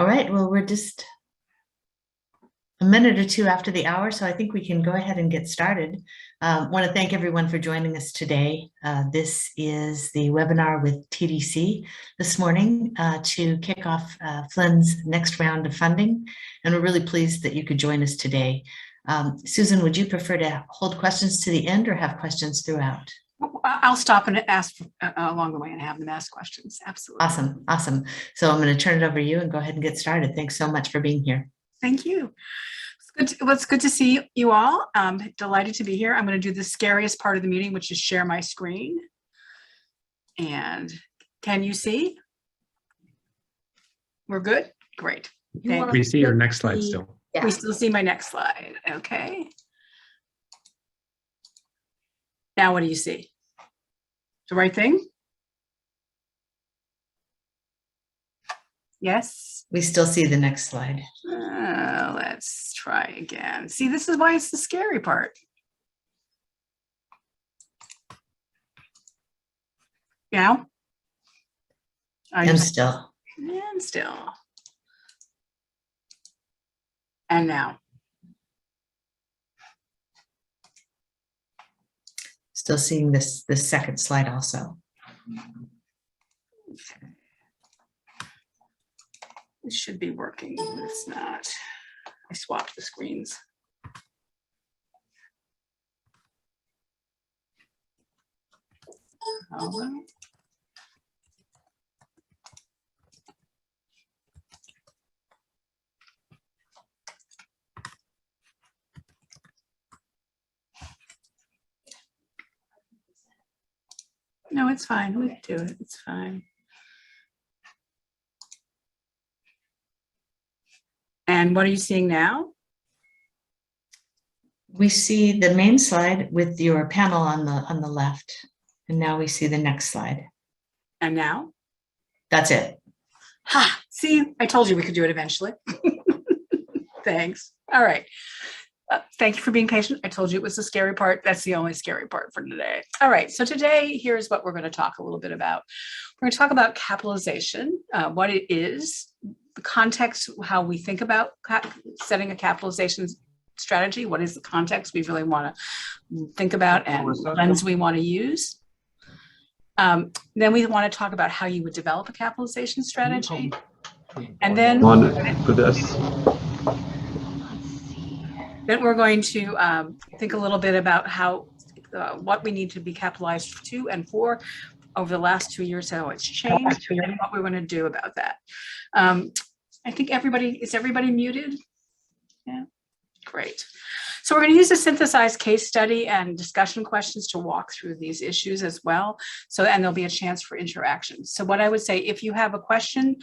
All right, well, we're just a minute or two after the hour, so I think we can go ahead and get started. Want to thank everyone for joining us today. This is the webinar with TDC this morning to kick off Flinn's next round of funding, and we're really pleased that you could join us today. Susan, would you prefer to hold questions to the end or have questions throughout? I'll stop and ask along the way and have them ask questions. Absolutely. Awesome. So I'm going to turn it over to you and go ahead and get started. Thanks so much for being here. Thank you. It's good to see you all. Delighted to be here. I'm going to do the scariest part of the meeting, which is share my screen. And can you see? We're good? Great. We see your next slide still. Yeah. We still see my next slide. Okay. Now what do you see? The right thing? Yes? We still see the next slide. Let's try again. See, this is why it's the scary part. Now? And still. And still. And now. Still seeing this second slide also. Okay. It should be working. It's not. I swapped the screens. All right. No, it's fine. We can do it. It's fine. And what are you seeing now? We see the main slide with your panel on the left. And now we see the next slide. And now? That's it. Ha! See, I told you we could do it eventually. Thanks. All right. Thank you for being patient. I told you it was the scary part. That's the only scary part for today. All right. So today, here's what we're going to talk a little bit about. We're going to talk about capitalization, what it is, the context, how we think about setting a capitalization strategy. What is the context we really want to think about and lens we want to use. Then we want to talk about how you would develop a capitalization strategy. And then we're going to think a little bit about how what we need to be capitalized to and for over the last 2 years, how it's changed, and what we're going to do about that. I think is everybody muted? Yeah, great. So we're going to use a synthesized case study and discussion questions to walk through these issues as well. And there'll be a chance for interaction. So what I would say, if you have a question,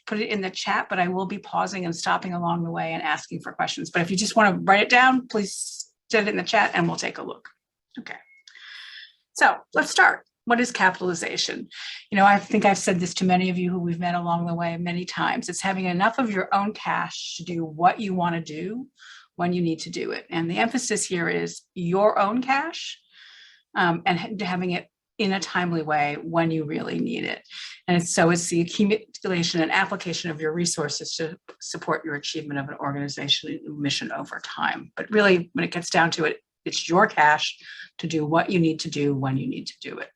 put it in the chat, but I will be pausing and stopping along the way and asking for questions. But if you just want to write it down, please send it in the chat and we'll take a look. Okay. So let's start. What is capitalization? You know, I think I've said this to many of you who we've met along the way many times. It's having enough of your own cash to do what you want to do when you need to do it. And the emphasis here is your own cash and having it in a timely way when you really need it. And so it's the accumulation and application of your resources to support your achievement of an organizational mission over time. But really, when it gets down to it, it's your cash to do what you need to do when you need to do it.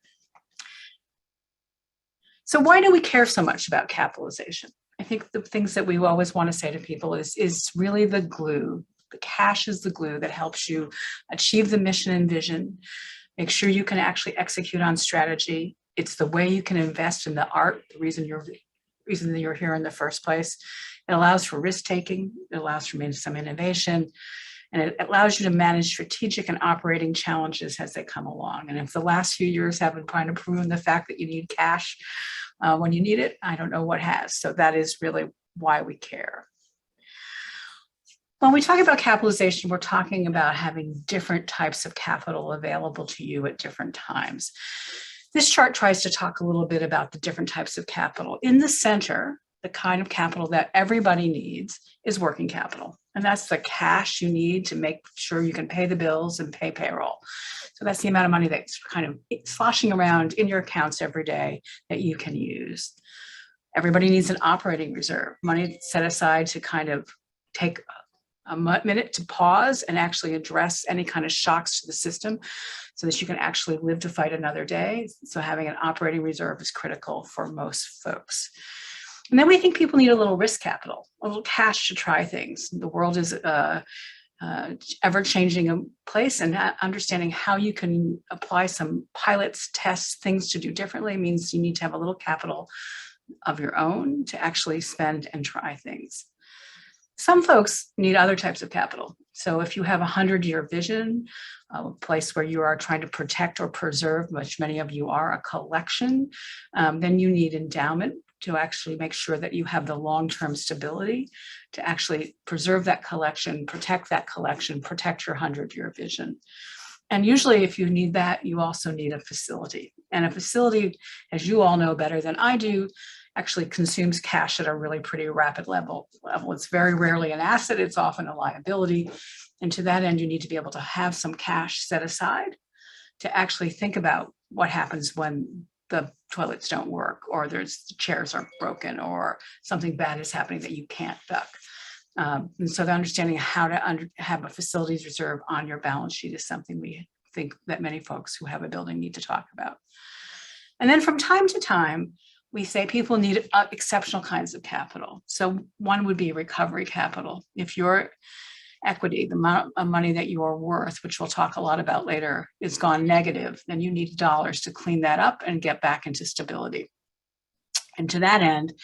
So why do we care so much about capitalization? I think the things that we always want to say to people is really the glue. The cash is the glue that helps you achieve the mission and vision, make sure you can actually execute on strategy. It's the way you can invest in the art, the reason that you're here in the first place. It allows for risk-taking, it allows for some innovation, and it allows you to manage strategic and operating challenges as they come along. And if the last few years haven't kind of proven the fact that you need cash when you need it, I don't know what has. So that is really why we care. When we talk about capitalization, we're talking about having different types of capital available to you at different times. This chart tries to talk a little bit about the different types of capital. In the center, the kind of capital that everybody needs is working capital. And that's the cash you need to make sure you can pay the bills and pay payroll. So that's the amount of money that's kind of sloshing around in your accounts every day that you can use. Everybody needs an operating reserve, money set aside to kind of take a minute to pause and actually address any kind of shocks to the system so that you can actually live to fight another day. So having an operating reserve is critical for most folks. And then we think people need a little risk capital, a little cash to try things. The world is ever-changing place, and understanding how you can apply some pilots, tests, things to do differently means you need to have a little capital of your own to actually spend and try things. Some folks need other types of capital. So if you have a 100-year vision, a place where you are trying to protect or preserve, which many of you are, a collection, then you need endowment to actually make sure that you have the long-term stability to actually preserve that collection, protect your 100-year vision. And usually if you need that, you also need a facility. And a facility, as you all know better than I do, actually consumes cash at a really pretty rapid level. It's very rarely an asset, it's often a liability. And to that end, you need to be able to have some cash set aside to actually think about what happens when the toilets don't work, or the chairs are broken, or something bad is happening that you can't duck. And so the understanding how to have a facilities reserve on your balance sheet is something we think that many folks who have a building need to talk about. And then from time to time, we say people need exceptional kinds of capital. So one would be recovery capital. If your equity, the amount of money that you are worth, which we'll talk a lot about later, is gone negative, then you need dollars to clean that up and get back into stability. And to that end,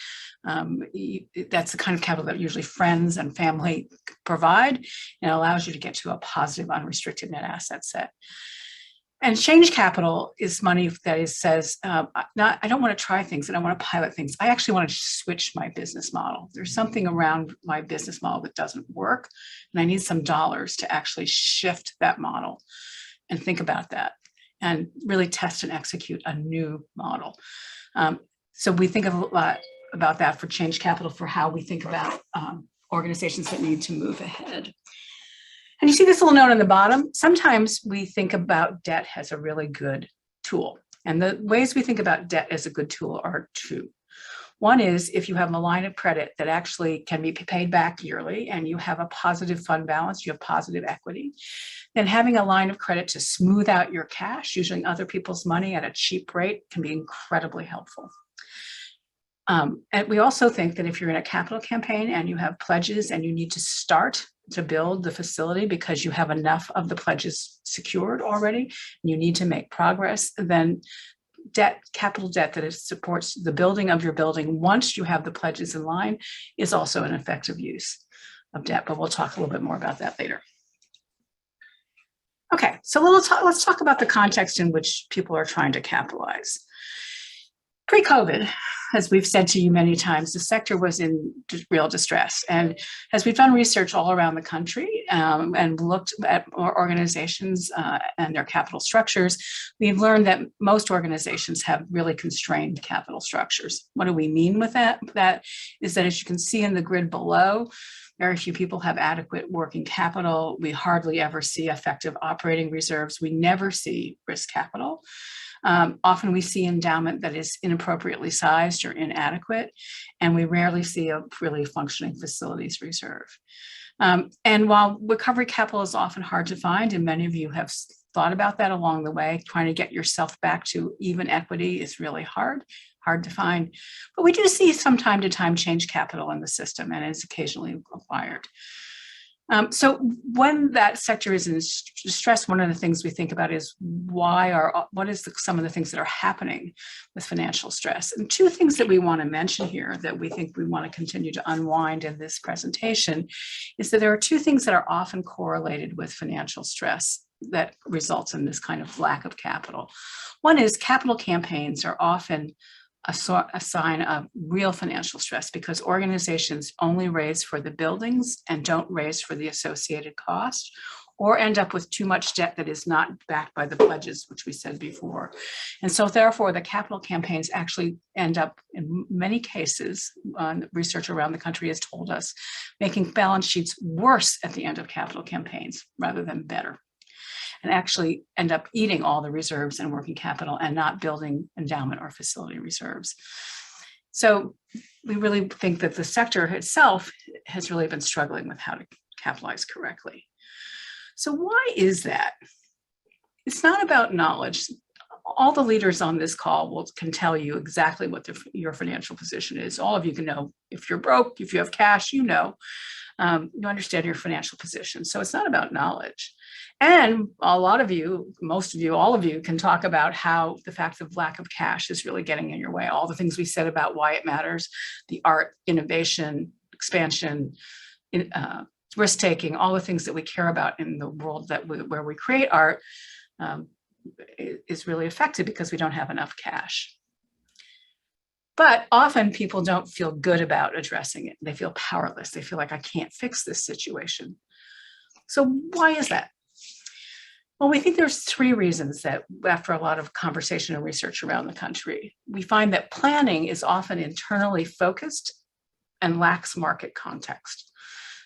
that's the kind of capital that usually friends and family provide, and allows you to get to a positive unrestricted net asset set. And change capital is money that says, I don't want to try things and I want to pilot things. I actually want to switch my business model. There's something around my business model that doesn't work, and I need some dollars to actually shift that model and think about that and really test and execute a new model. So we think a lot about that for change capital, for how we think about organizations that need to move ahead. And you see this little note on the bottom. Sometimes we think about debt as a really good tool. And the ways we think about debt as a good tool are two. One is if you have a line of credit that actually can be paid back yearly and you have a positive fund balance, you have positive equity, then having a line of credit to smooth out your cash, using other people's money at a cheap rate, can be incredibly helpful. And we also think that if you're in a capital campaign and you have pledges and you need to start to build the facility because you have enough of the pledges secured already, and you need to make progress, then capital debt that supports the building of your building once you have the pledges in line is also an effective use of debt, but we'll talk a little bit more about that later. Okay, so let's talk about the context in which people are trying to capitalize. Pre-COVID, as we've said to you many times, the sector was in real distress. And as we've done research all around the country and looked at organizations and their capital structures, we've learned that most organizations have really constrained capital structures. What do we mean with that? That is that, as you can see in the grid below, very few people have adequate working capital. We hardly ever see effective operating reserves. We never see risk capital. Often we see endowment that is inappropriately sized or inadequate, and we rarely see a really functioning facilities reserve. And while recovery capital is often hard to find, and many of you have thought about that along the way, trying to get yourself back to even equity is really hard to find. But we do see from time to time change capital in the system, and it's occasionally acquired. So when that sector is in distress, one of the things we think about is some of the things that are happening with financial stress. And two things that we want to mention here that we think we want to continue to unwind in this presentation is that there are two things that are often correlated with financial stress that results in this kind of lack of capital. One is capital campaigns are often a sign of real financial stress because organizations only raise for the buildings and don't raise for the associated cost, or end up with too much debt that is not backed by the pledges, which we said before. And so therefore the capital campaigns actually end up, in many cases, research around the country has told us, making balance sheets worse at the end of capital campaigns rather than better, and actually end up eating all the reserves and working capital and not building endowment or facility reserves. So we really think that the sector itself has really been struggling with how to capitalize correctly. So why is that? It's not about knowledge. All the leaders on this call can tell you exactly what your financial position is. All of you can know if you're broke, if you have cash, you understand your financial position. So it's not about knowledge. And a lot of you, most of you, all of you can talk about how the fact of lack of cash is really getting in your way. All the things we said about why it matters, the art, innovation, expansion, risk-taking, all the things that we care about in the world where we create art is really affected because we don't have enough cash. But often people don't feel good about addressing it. They feel powerless. They feel like, I can't fix this situation. So why is that? Well, we think there's 3 reasons that after a lot of conversation and research around the country, we find that planning is often internally focused and lacks market context.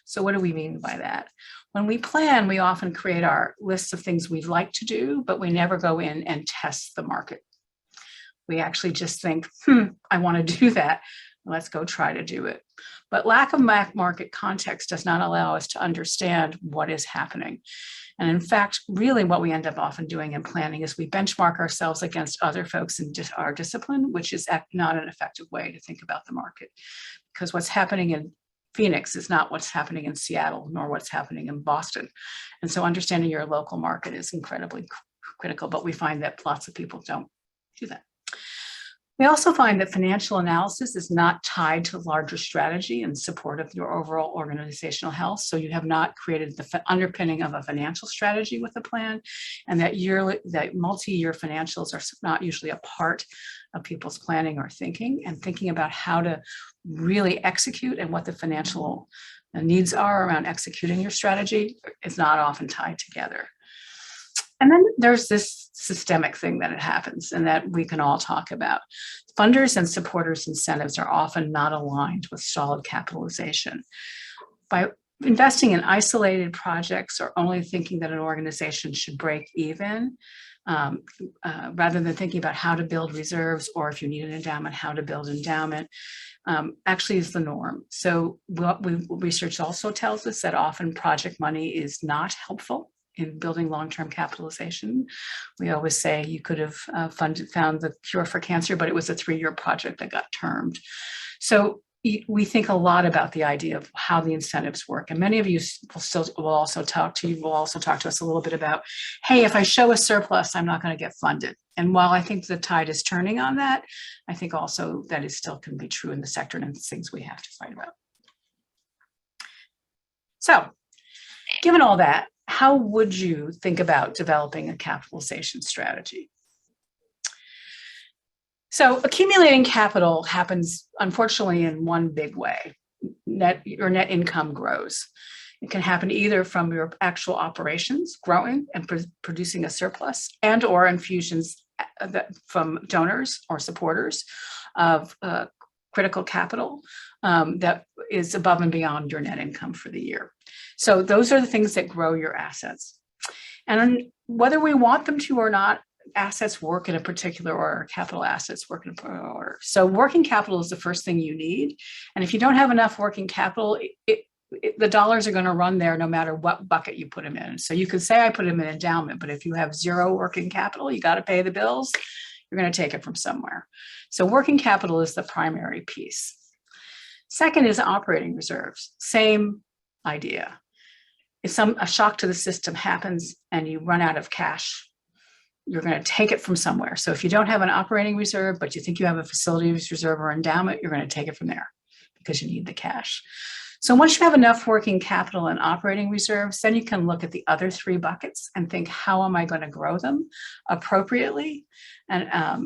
So what do we mean by that? When we plan, we often create our lists of things we'd like to do, but we never go in and test the market. We actually just think, I want to do that. Let's go try to do it. But lack of market context does not allow us to understand what is happening. And in fact, really what we end up often doing in planning is we benchmark ourselves against other folks in our discipline, which is not an effective way to think about the market. Because what's happening in Phoenix is not what's happening in Seattle, nor what's happening in Boston. And so understanding your local market is incredibly critical, but we find that lots of people don't do that. We also find that financial analysis is not tied to larger strategy in support of your overall organizational health. So you have not created the underpinning of a financial strategy with a plan, and that multi-year financials are not usually a part of people's planning or thinking, and thinking about how to really execute and what the financial needs are around executing your strategy is not often tied together. And then there's this systemic thing that happens and that we can all talk about. Funders and supporters' incentives are often not aligned with solid capitalization. By investing in isolated projects or only thinking that an organization should break even, rather than thinking about how to build reserves, or if you need an endowment, how to build endowment, actually is the norm. So what research also tells us that often project money is not helpful in building long-term capitalization. We always say you could have found the cure for cancer, but it was a 3-year project that got termed. So we think a lot about the idea of how the incentives work. And many of you will also talk to us a little bit about, hey, if I show a surplus, I'm not going to get funded. And while I think the tide is turning on that, I think also that is still can be true in the sector, and it's things we have to fight about. So given all that, how would you think about developing a capitalization strategy? So accumulating capital happens, unfortunately, in one big way. Your net income grows. It can happen either from your actual operations growing and producing a surplus, and or infusions from donors or supporters of critical capital that is above and beyond your net income for the year. So those are the things that grow your assets. And whether we want them to or not, assets work in a particular order, capital assets work in a particular order. So working capital is the first thing you need. And if you don't have enough working capital, the dollars are going to run there no matter what bucket you put them in. So you could say I put them in endowment, but if you have 0 working capital, you got to pay the bills, you're going to take it from somewhere. So working capital is the primary piece. Second is operating reserves. Same idea. If a shock to the system happens and you run out of cash, you're going to take it from somewhere. So if you don't have an operating reserve, but you think you have a facilities reserve or endowment, you're going to take it from there because you need the cash. So once you have enough working capital and operating reserves, then you can look at the other 3 buckets and think, how am I going to grow them appropriately and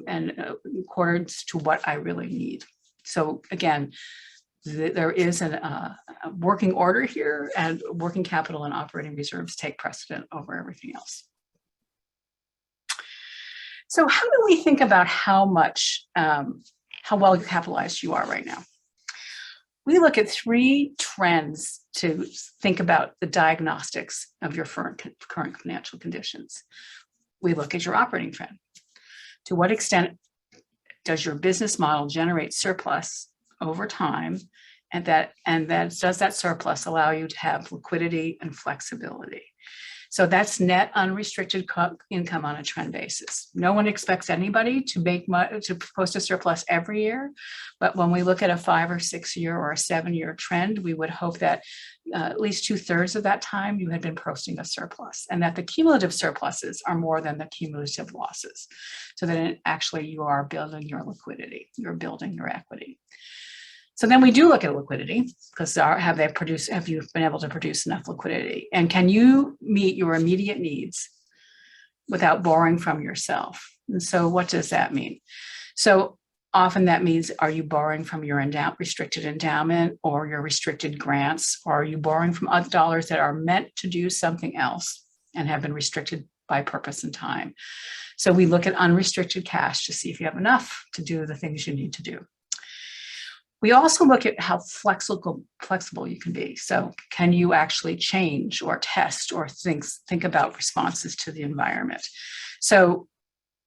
in accordance to what I really need? So again, there is a working order here, and working capital and operating reserves take precedent over everything else. So how do we think about how well capitalized you are right now? We look at 3 trends to think about the diagnostics of your current financial conditions. We look at your operating trend. To what extent does your business model generate surplus over time, and that does that surplus allow you to have liquidity and flexibility. So that's net unrestricted income on a trend basis. No one expects anybody to post a surplus every year, but when we look at a 5 or 6 year or a 7-year trend, we would hope that at least 2/3 of that time you had been posting a surplus, and that the cumulative surpluses are more than the cumulative losses, so that actually you are building your liquidity, you're building your equity. So then we do look at liquidity, because have you been able to produce enough liquidity? And can you meet your immediate needs without borrowing from yourself? And so what does that mean? So often that means, are you borrowing from your restricted endowment or your restricted grants, or are you borrowing from other dollars that are meant to do something else and have been restricted by purpose and time? So we look at unrestricted cash to see if you have enough to do the things you need to do. We also look at how flexible you can be. So can you actually change or test or think about responses to the environment? So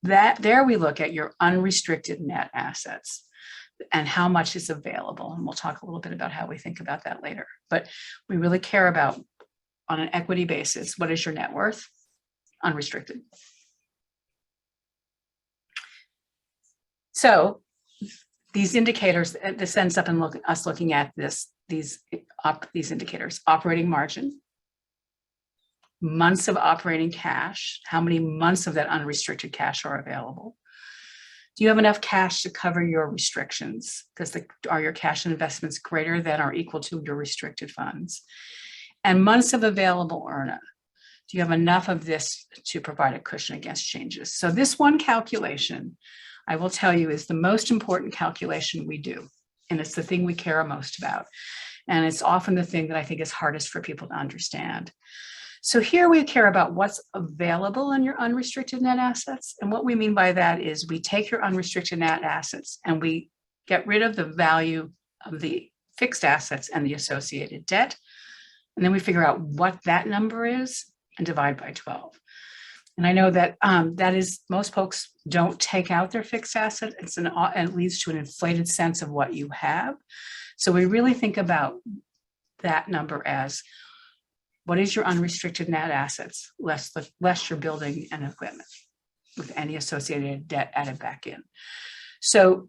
there we look at your unrestricted net assets and how much is available. And we'll talk a little bit about how we think about that later. But we really care about, on an equity basis, what is your net worth? Unrestricted. So these indicators, this ends up in us looking at these indicators: operating margin, months of operating cash, how many months of that unrestricted cash are available. Do you have enough cash to cover your restrictions? Because are your cash and investments greater than or equal to your restricted funds? And months of available earner. Do you have enough of this to provide a cushion against changes? So this one calculation, I will tell you, is the most important calculation we do. And it's the thing we care most about. And it's often the thing that I think is hardest for people to understand. So here we care about what's available in your unrestricted net assets. And what we mean by that is we take your unrestricted net assets and we get rid of the value of the fixed assets and the associated debt. And then we figure out what that number is and divide by 12. And I know that that is, most folks don't take out their fixed asset. And it leads to an inflated sense of what you have. So we really think about that number as, what is your unrestricted net assets, less your building and equipment, with any associated debt added back in. So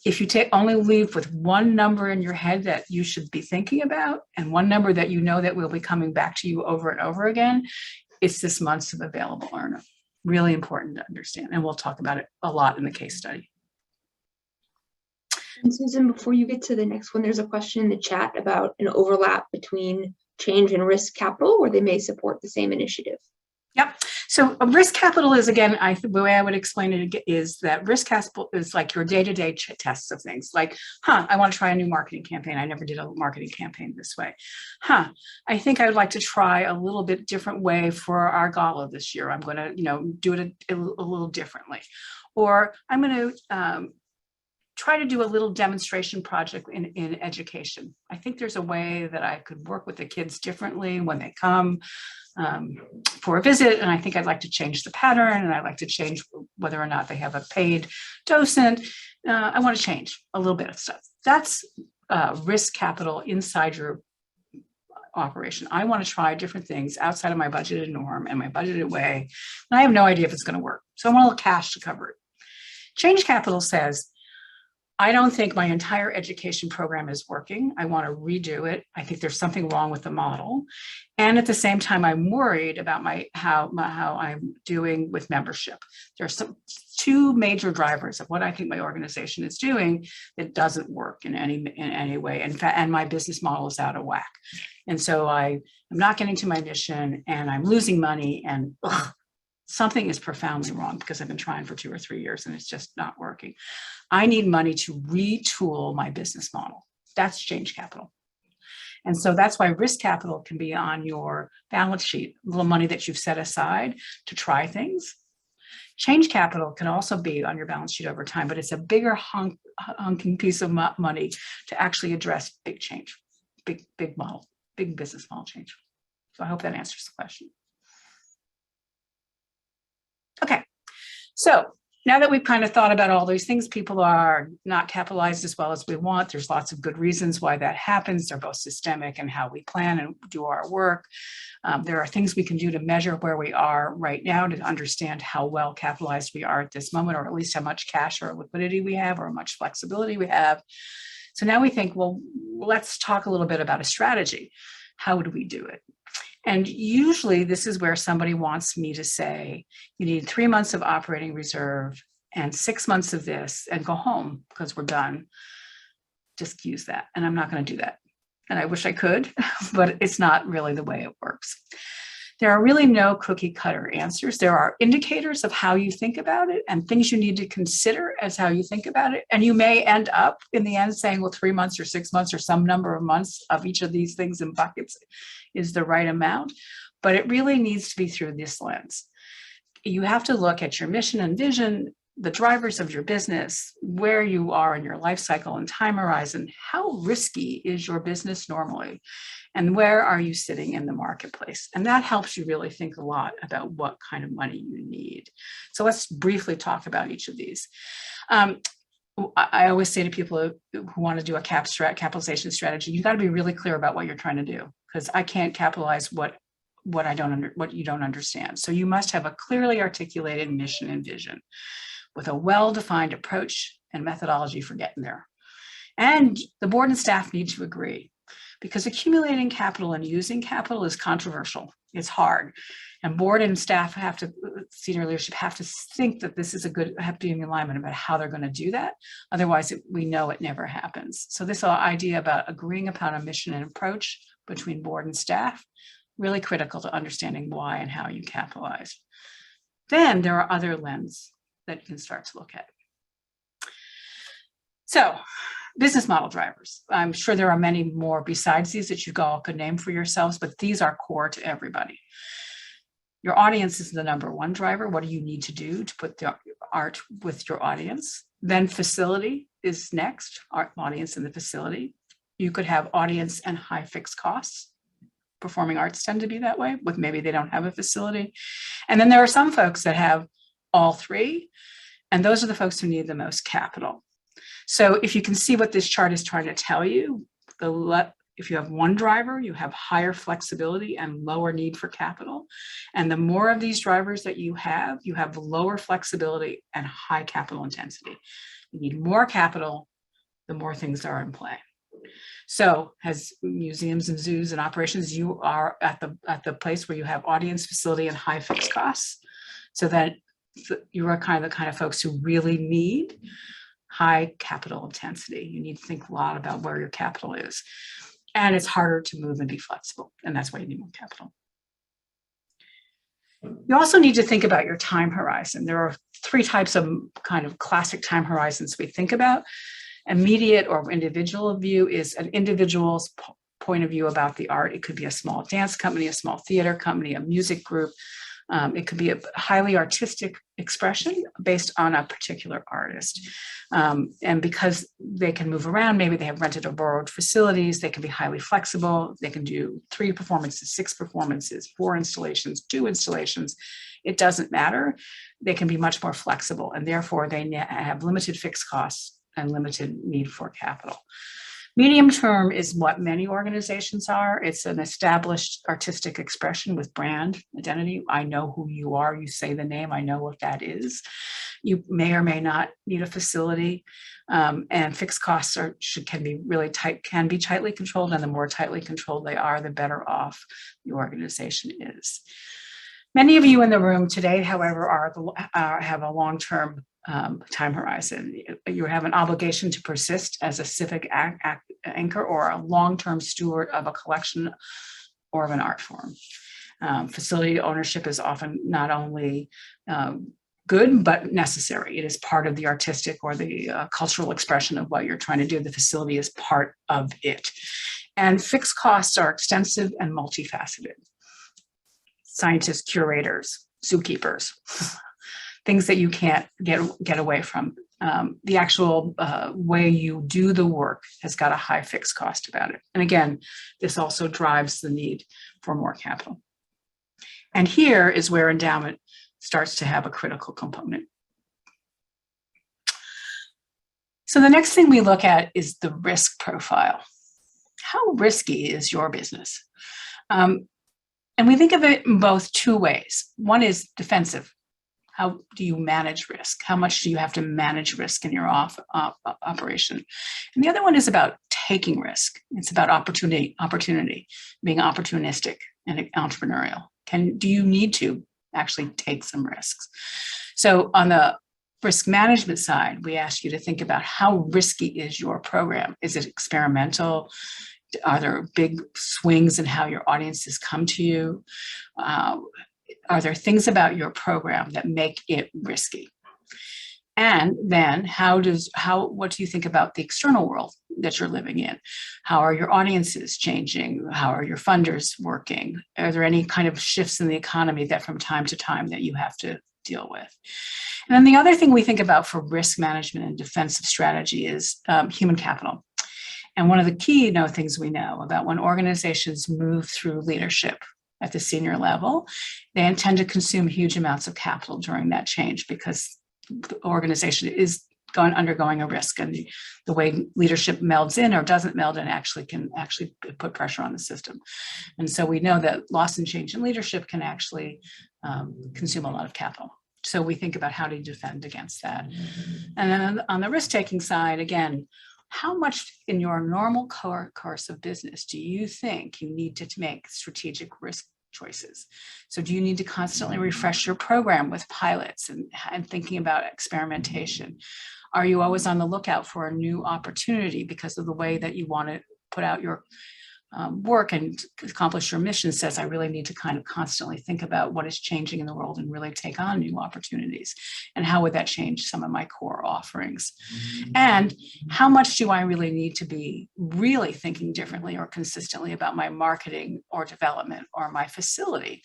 if you only leave with one number in your head that you should be thinking about, and one number that you know that will be coming back to you over and over again, it's this months of available earner. Really important to understand. And we'll talk about it a lot in the case study. And Susan, before you get to the next one, there's a question in the chat about an overlap between change and risk capital, where they may support the same initiative. Yep. So risk capital is, again, the way I would explain it is that risk capital is like your day-to-day tests of things. Like, I want to try a new marketing campaign. I never did a marketing campaign this way. I think I would like to try a little bit different way for our gala this year. I'm going to, do it a little differently. Or I'm going to try to do a little demonstration project in education. I think there's a way that I could work with the kids differently when they come for a visit, and I think I'd like to change the pattern, and I'd like to change whether or not they have a paid docent. I want to change a little bit of stuff. That's risk capital inside your operation. I want to try different things outside of my budgeted norm and my budgeted way, and I have no idea if it's going to work. So I want a little cash to cover it. Change capital says, I don't think my entire education program is working. I want to redo it. I think there's something wrong with the model. And at the same time, I'm worried about how I'm doing with membership. There's two major drivers of what I think my organization is doing that doesn't work in any way. In fact, and my business model is out of whack. And so I'm not getting to my mission, and I'm losing money, and something is profoundly wrong because I've been trying for 2 or 3 years and it's just not working. I need money to retool my business model. That's change capital. And so that's why risk capital can be on your balance sheet, a little money that you've set aside to try things. Change capital can also be on your balance sheet over time, but it's a bigger hunking piece of money to actually address big change, big model, big business model change. So I hope that answers the question. Okay, so now that we've kind of thought about all these things, people are not capitalized as well as we want. There's lots of good reasons why that happens. They're both systemic in how we plan and do our work. There are things we can do to measure where we are right now to understand how well capitalized we are at this moment, or at least how much cash or liquidity we have, or how much flexibility we have. So now we think, well, let's talk a little bit about a strategy. How do we do it? And usually this is where somebody wants me to say, you need 3 months of operating reserve and 6 months of this and go home because we're done. Just use that. And I'm not going to do that. And I wish I could, but it's not really the way it works. There are really no cookie cutter answers. There are indicators of how you think about it and things you need to consider as how you think about it. And you may end up in the end saying, well, 3 months or 6 months or some number of months of each of these things in buckets is the right amount, but it really needs to be through this lens. You have to look at your mission and vision, the drivers of your business, where you are in your life cycle and time horizon, how risky is your business normally, and where are you sitting in the marketplace? And that helps you really think a lot about what kind of money you need. So let's briefly talk about each of these. I always say to people who want to do a capitalization strategy, you got to be really clear about what you're trying to do, because I can't capitalize what you don't understand. So you must have a clearly articulated mission and vision with a well-defined approach and methodology for getting there. And the board and staff need to agree, because accumulating capital and using capital is controversial. It's hard. And board and staff have to, senior leadership have to think that this is have to be in alignment about how they're going to do that. Otherwise, we know it never happens. So this idea about agreeing upon a mission and approach between board and staff, really critical to understanding why and how you capitalize. Then there are other lenses that you can start to look at. So, business model drivers. I'm sure there are many more besides these that you all could name for yourselves, but these are core to everybody. Your audience is the number one driver. What do you need to do to put the art with your audience? Then facility is next, audience in the facility. You could have audience and high fixed costs. Performing arts tend to be that way, with maybe they don't have a facility. And then there are some folks that have all three, and those are the folks who need the most capital. So if you can see what this chart is trying to tell you, if you have one driver, you have higher flexibility and lower need for capital. And the more of these drivers that you have lower flexibility and high capital intensity. You need more capital, the more things are in play. So as museums and zoos and operations, you are at the place where you have audience, facility, and high fixed costs. So that you are the kind of folks who really need high capital intensity. You need to think a lot about where your capital is. And it's harder to move and be flexible. And that's why you need more capital. You also need to think about your time horizon. There are 3 types of kind of classic time horizons we think about. Immediate or individual view is an individual's point of view about the art. It could be a small dance company, a small theater company, a music group. It could be a highly artistic expression based on a particular artist. And because they can move around, maybe they have rented or borrowed facilities, they can be highly flexible. They can do 3 performances, 6 performances, 4 installations, 2 installations. It doesn't matter. They can be much more flexible, and therefore they have limited fixed costs and limited need for capital. Medium term is what many organizations are. It's an established artistic expression with brand identity. I know who you are. You say the name. I know what that is. You may or may not need a facility, and fixed costs can be really tight, can be tightly controlled. And the more tightly controlled they are, the better off the organization is. Many of you in the room today, however, have a long-term time horizon. You have an obligation to persist as a civic anchor or a long-term steward of a collection or of an art form. Facility ownership is often not only good, but necessary. It is part of the artistic or the cultural expression of what you're trying to do. The facility is part of it. And fixed costs are extensive and multifaceted. Scientists, curators, zookeepers, things that you can't get away from. The actual way you do the work has got a high fixed cost about it. And again, this also drives the need for more capital. And here is where endowment starts to have a critical component. So the next thing we look at is the risk profile. How risky is your business? And we think of it in both two ways. One is defensive. How do you manage risk? How much do you have to manage risk in your operation? And the other one is about taking risk. It's about opportunity, being opportunistic and entrepreneurial. Do you need to actually take some risks? So on the risk management side, we ask you to think about how risky is your program? Is it experimental? Are there big swings in how your audiences come to you? Are there things about your program that make it risky? And then what do you think about the external world that you're living in? How are your audiences changing? How are your funders working? Are there any kind of shifts in the economy that from time to time that you have to deal with? And then the other thing we think about for risk management and defensive strategy is human capital. And one of the key things we know about when organizations move through leadership at the senior level, they intend to consume huge amounts of capital during that change because the organization is undergoing a risk, and the way leadership melds in or doesn't meld in can put pressure on the system. And so we know that loss and change in leadership can actually consume a lot of capital. So we think about how to defend against that. And then on the risk-taking side, again, how much in your normal course of business do you think you need to make strategic risk choices? So do you need to constantly refresh your program with pilots and thinking about experimentation? Are you always on the lookout for a new opportunity because of the way that you want to put out your work and accomplish your mission? Says I really need to kind of constantly think about what is changing in the world and really take on new opportunities. And how would that change some of my core offerings? And how much do I really need to be really thinking differently or consistently about my marketing or development or my facility?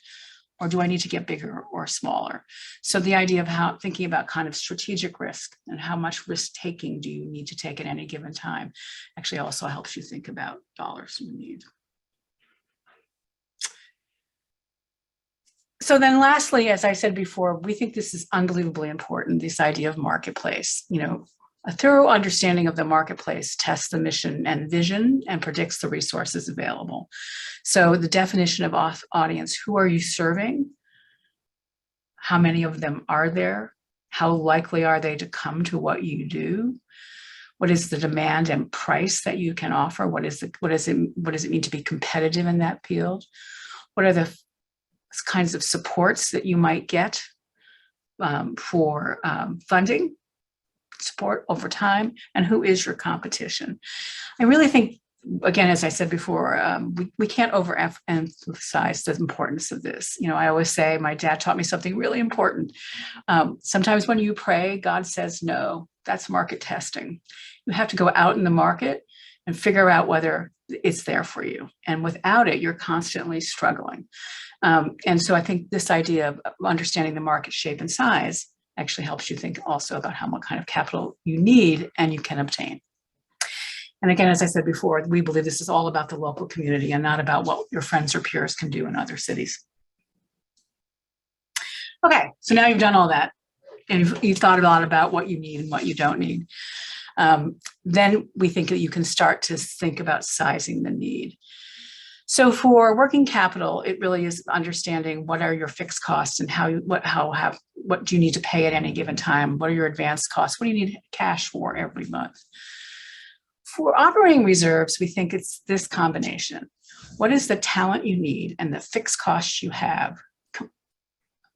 Or do I need to get bigger or smaller? So the idea of thinking about kind of strategic risk and how much risk taking do you need to take at any given time actually also helps you think about dollars you need. So then lastly, as I said before, we think this is unbelievably important, this idea of marketplace. A thorough understanding of the marketplace tests the mission and vision and predicts the resources available. So the definition of audience: who are you serving? How many of them are there? How likely are they to come to what you do? What is the demand and price that you can offer? What does it mean to be competitive in that field? What are the kinds of supports that you might get for funding support over time, and who is your competition? I really think, again, as I said before, we can't overemphasize the importance of this. I always say my dad taught me something really important. Sometimes when you pray, God says no. That's market testing. You have to go out in the market and figure out whether it's there for you. And without it, you're constantly struggling. And so I think this idea of understanding the market shape and size actually helps you think also about what kind of capital you need and you can obtain. And again, as I said before, we believe this is all about the local community and not about what your friends or peers can do in other cities. Okay, so now you've done all that and you've thought a lot about what you need and what you don't need. Then we think that you can start to think about sizing the need. So for working capital, it really is understanding what are your fixed costs and what do you need to pay at any given time? What are your advanced costs? What do you need cash for every month? For operating reserves, we think it's this combination. What is the talent you need and the fixed costs you have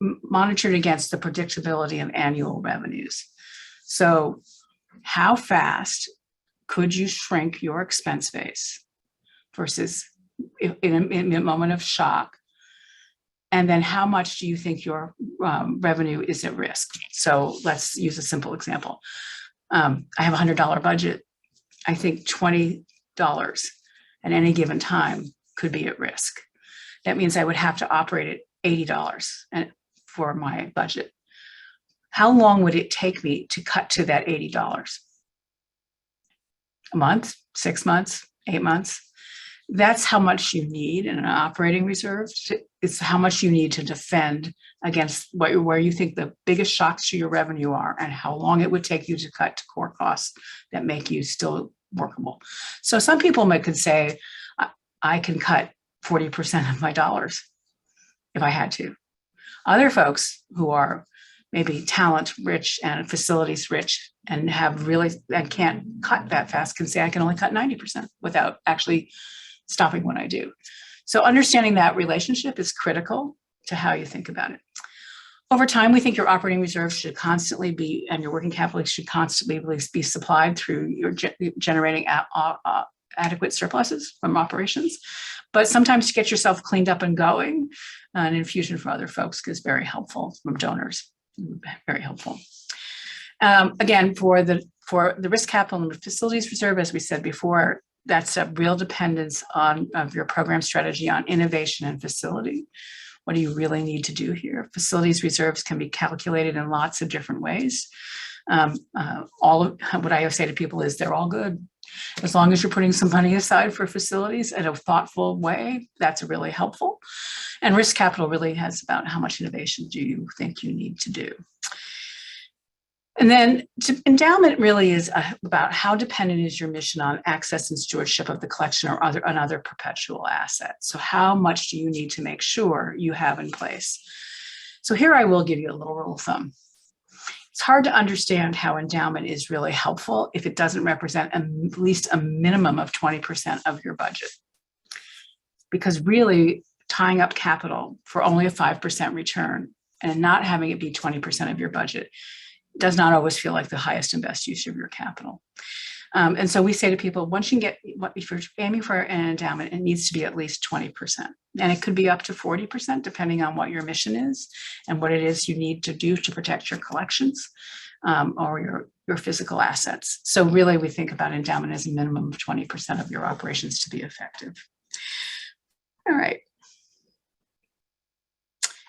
monitored against the predictability of annual revenues? So how fast could you shrink your expense base versus in a moment of shock? And then how much do you think your revenue is at risk? So let's use a simple example. I have a $100 budget. I think $20 at any given time could be at risk. That means I would have to operate at $80 for my budget. How long would it take me to cut to that $80? A month, 6 months, 8 months? That's how much you need in an operating reserve. It's how much you need to defend against where you think the biggest shocks to your revenue are and how long it would take you to cut to core costs that make you still workable. So some people could say, I can cut 40% of my dollars if I had to. Other folks who are maybe talent rich and facilities rich and can't cut that fast can say I can only cut 90% without actually stopping what I do. So understanding that relationship is critical to how you think about it. Over time, we think your operating reserves should constantly be, and your working capital should constantly be supplied through your generating adequate surpluses from operations. But sometimes to get yourself cleaned up and going, an infusion from other folks is very helpful, from donors, very helpful. Again, for the risk capital and facilities reserve, as we said before, that's a real dependence of your program strategy on innovation and facility. What do you really need to do here? Facilities reserves can be calculated in lots of different ways. All of what I say to people is they're all good. As long as you're putting some money aside for facilities in a thoughtful way, that's really helpful. And risk capital really has about how much innovation do you think you need to do. And then endowment really is about how dependent is your mission on access and stewardship of the collection or other perpetual assets. So how much do you need to make sure you have in place? So here I will give you a little rule of thumb. It's hard to understand how endowment is really helpful if it doesn't represent at least a minimum of 20% of your budget. Because really tying up capital for only a 5% return and not having it be 20% of your budget does not always feel like the highest and best use of your capital. And so we say to people, once you get, if you're aiming for an endowment, it needs to be at least 20%. And it could be up to 40%, depending on what your mission is and what it is you need to do to protect your collections or your physical assets. So really, we think about endowment as a minimum of 20% of your operations to be effective. All right.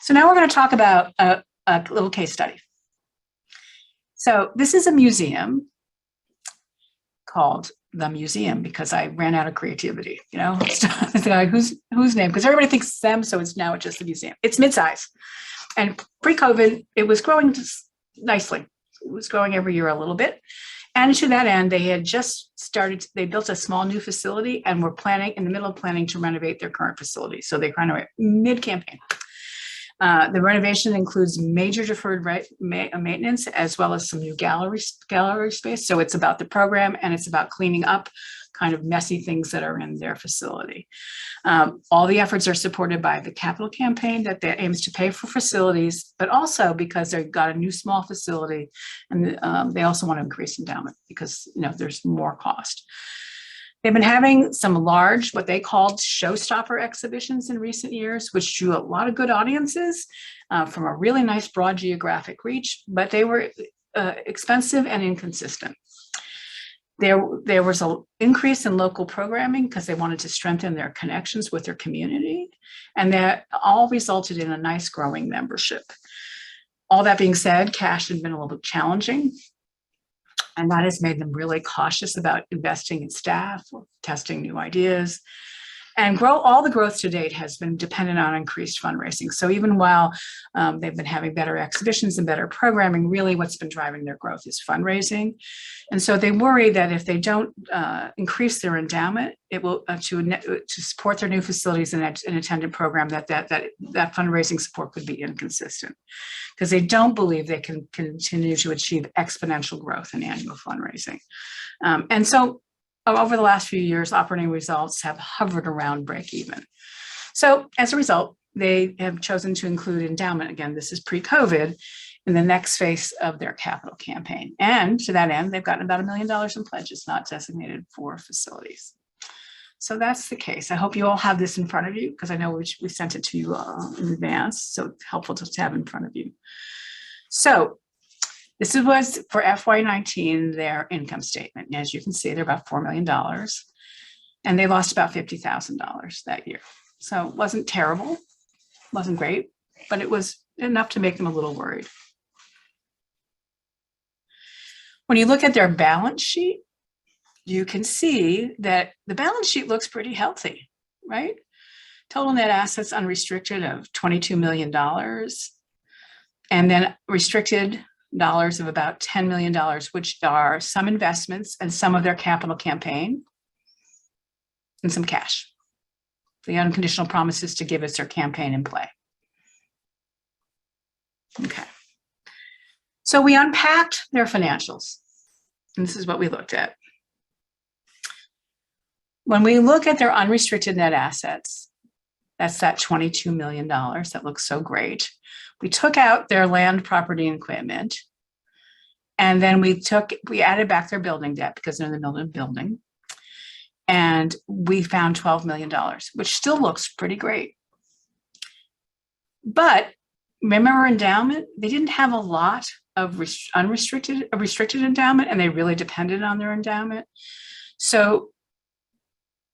So now we're going to talk about a little case study. So this is a museum called The Museum because I ran out of creativity, you know, it's like, whose name? Because everybody thinks it's them, so it's now just the museum. It's mid-size. And pre-COVID, it was growing just nicely. It was growing every year a little bit. And to that end, they had just started, they built a small new facility and were in the middle of planning to renovate their current facility. So they kind of went mid-campaign. The renovation includes major deferred maintenance as well as some new gallery space. So it's about the program and it's about cleaning up kind of messy things that are in their facility. All the efforts are supported by the capital campaign that aims to pay for facilities, but also because they've got a new small facility and they also want to increase endowment because there's more cost. They've been having some large, what they called showstopper exhibitions in recent years, which drew a lot of good audiences from a really nice broad geographic reach, but they were expensive and inconsistent. There was an increase in local programming because they wanted to strengthen their connections with their community, and that all resulted in a nice growing membership. All that being said, cash had been a little bit challenging. And that has made them really cautious about investing in staff, or testing new ideas. And all the growth to date has been dependent on increased fundraising. So even while they've been having better exhibitions and better programming, really what's been driving their growth is fundraising. And so they worry that if they don't increase their endowment, it will to support their new facilities and attendant program, that fundraising support could be inconsistent because they don't believe they can continue to achieve exponential growth in annual fundraising. And so over the last few years, operating results have hovered around break even. So as a result, they have chosen to include endowment, again, this is pre-COVID, in the next phase of their capital campaign. And to that end, they've gotten about $1 million in pledges not designated for facilities. So that's the case. I hope you all have this in front of you because I know we sent it to you in advance, so it's helpful to have in front of you. So this was for FY19, their income statement. And as you can see, they're about $4 million. And they lost about $50,000 that year. So it wasn't terrible, wasn't great, but it was enough to make them a little worried. When you look at their balance sheet, you can see that the balance sheet looks pretty healthy. right? Total net assets unrestricted of $22 million. And then restricted dollars of about $10 million, which are some investments and some of their capital campaign and some cash. The unconditional promises to give us their campaign in play. Okay. So we unpacked their financials, and this is what we looked at. When we look at their unrestricted net assets, that's that $22 million. That looks so great. We took out their land, property, and equipment. And then we added back their building debt because they're in the middle of building. And we found $12 million, which still looks pretty great. But remember endowment, they didn't have a lot of restricted endowment, and they really depended on their endowment. So,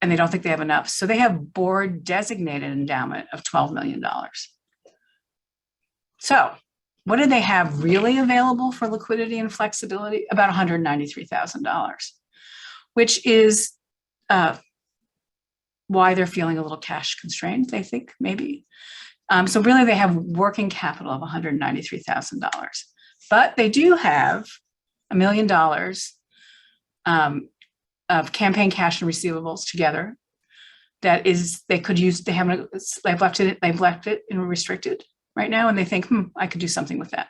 and they don't think they have enough. So they have board designated endowment of $12 million. So what do they have really available for liquidity and flexibility? About $193,000, which is why they're feeling a little cash constrained, they think, maybe. So really they have working capital of $193,000, but they do have $1 million of campaign cash and receivables together. That is, they could use, they've left it in restricted right now, and they think, I could do something with that.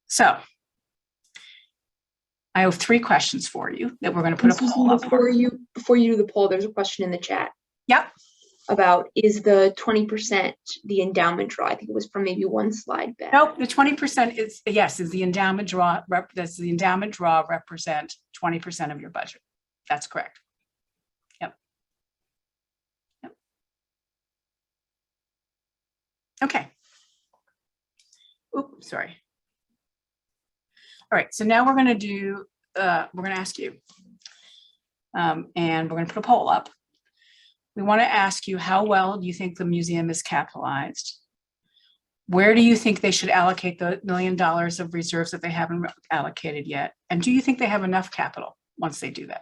So I have 3 questions for you that we're going to put a poll up for. Before you do the poll, there's a question in the chat. Yep. About, is the 20% the endowment draw? I think it was from maybe one slide back. Nope, the 20% is the endowment draw. Does the endowment draw represent 20% of your budget? That's correct. Yep. Okay. Oops, sorry. All right, so now we're going to do, we're going to ask you, and we're going to put a poll up. We want to ask you, how well do you think the museum is capitalized? Where do you think they should allocate the $1 million of reserves that they haven't allocated yet? And do you think they have enough capital once they do that?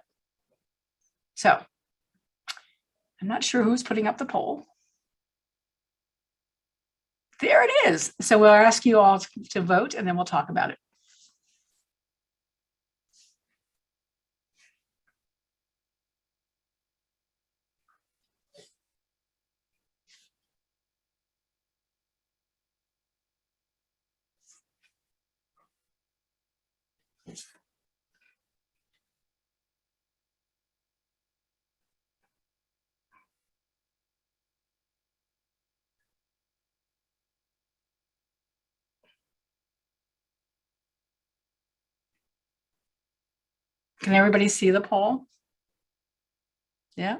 So I'm not sure who's putting up the poll. There it is. So we'll ask you all to vote, and then we'll talk about it. Can everybody see the poll? Yeah.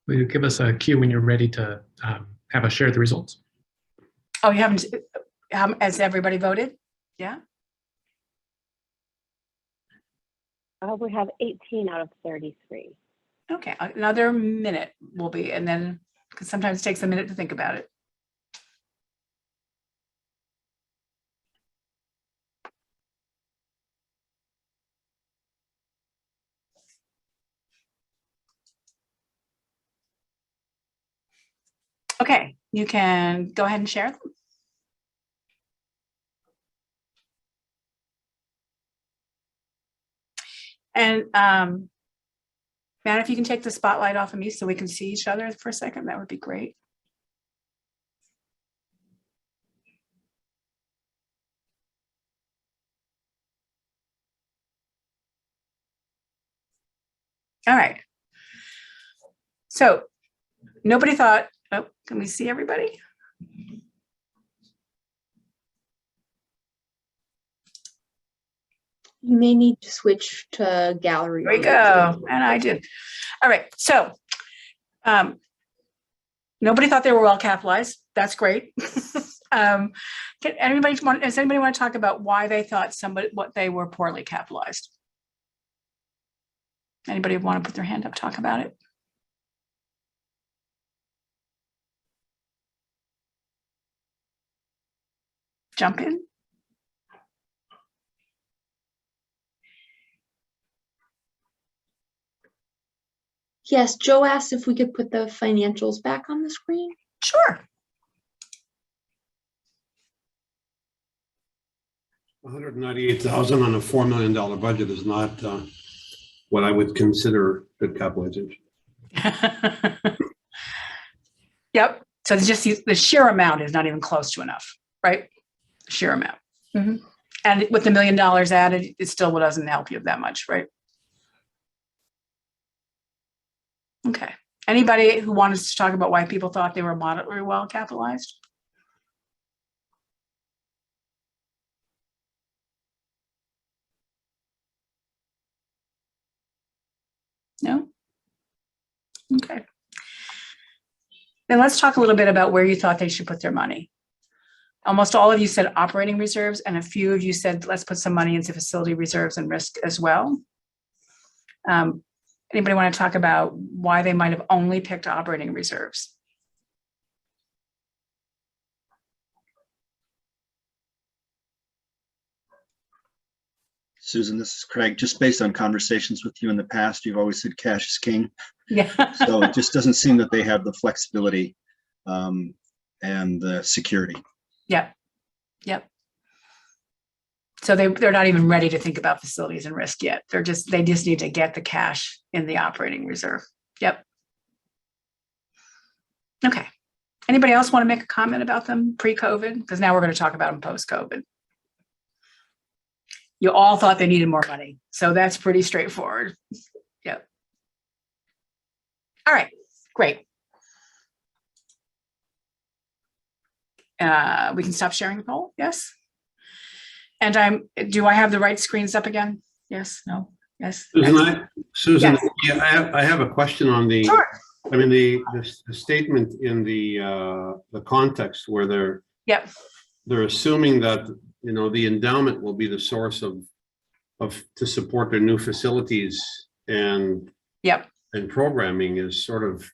Will you give us a cue when you're ready to have us share the results? Oh, you haven't, has everybody voted? Yeah. We have 18 out of 33. Okay, another minute will be, and then, because sometimes it takes a minute to think about it. Okay, you can go ahead and share them. And Matt, if you can take the spotlight off of me so we can see each other for a second, that would be great. All right. So nobody thought, oh, can we see everybody? You may need to switch to gallery. There we go. And I did. All right. So nobody thought they were well capitalized. That's great. Does anybody want to talk about why they thought what they were poorly capitalized? Anybody want to put their hand up, talk about it? Jump in. Yes, Joe asked if we could put the financials back on the screen. Sure. 198,000 on a $4 million budget is not what I would consider good capitalization. Yep. So it's just the sheer amount is not even close to enough, right? Sheer amount. And with the $1 million added, it still doesn't help you that much, right? Okay. Anybody who wanted to talk about why people thought they were moderately well capitalized? No? Okay. Then let's talk a little bit about where you thought they should put their money. Almost all of you said operating reserves, and a few of you said, let's put some money into facility reserves and risk as well. Anybody want to talk about why they might have only picked operating reserves? Susan, this is Craig. Just based on conversations with you in the past, you've always said cash is king. Yeah. So it just doesn't seem that they have the flexibility and the security. Yep. Yep. So they're not even ready to think about facilities and risk yet. They just need to get the cash in the operating reserve. Yep. Okay. Anybody else want to make a comment about them pre-COVID? Because now we're going to talk about them post-COVID. You all thought they needed more money. So that's pretty straightforward. Yep. All right, great. We can stop sharing the poll, yes? And do I have the right screens up again? Yes, no, yes. Susan, Yes. yeah, I have a question on the, Sure. I mean, the statement in the context where they're assuming that, you know, the endowment will be the source of to support their new facilities and Yep. and programming is sort of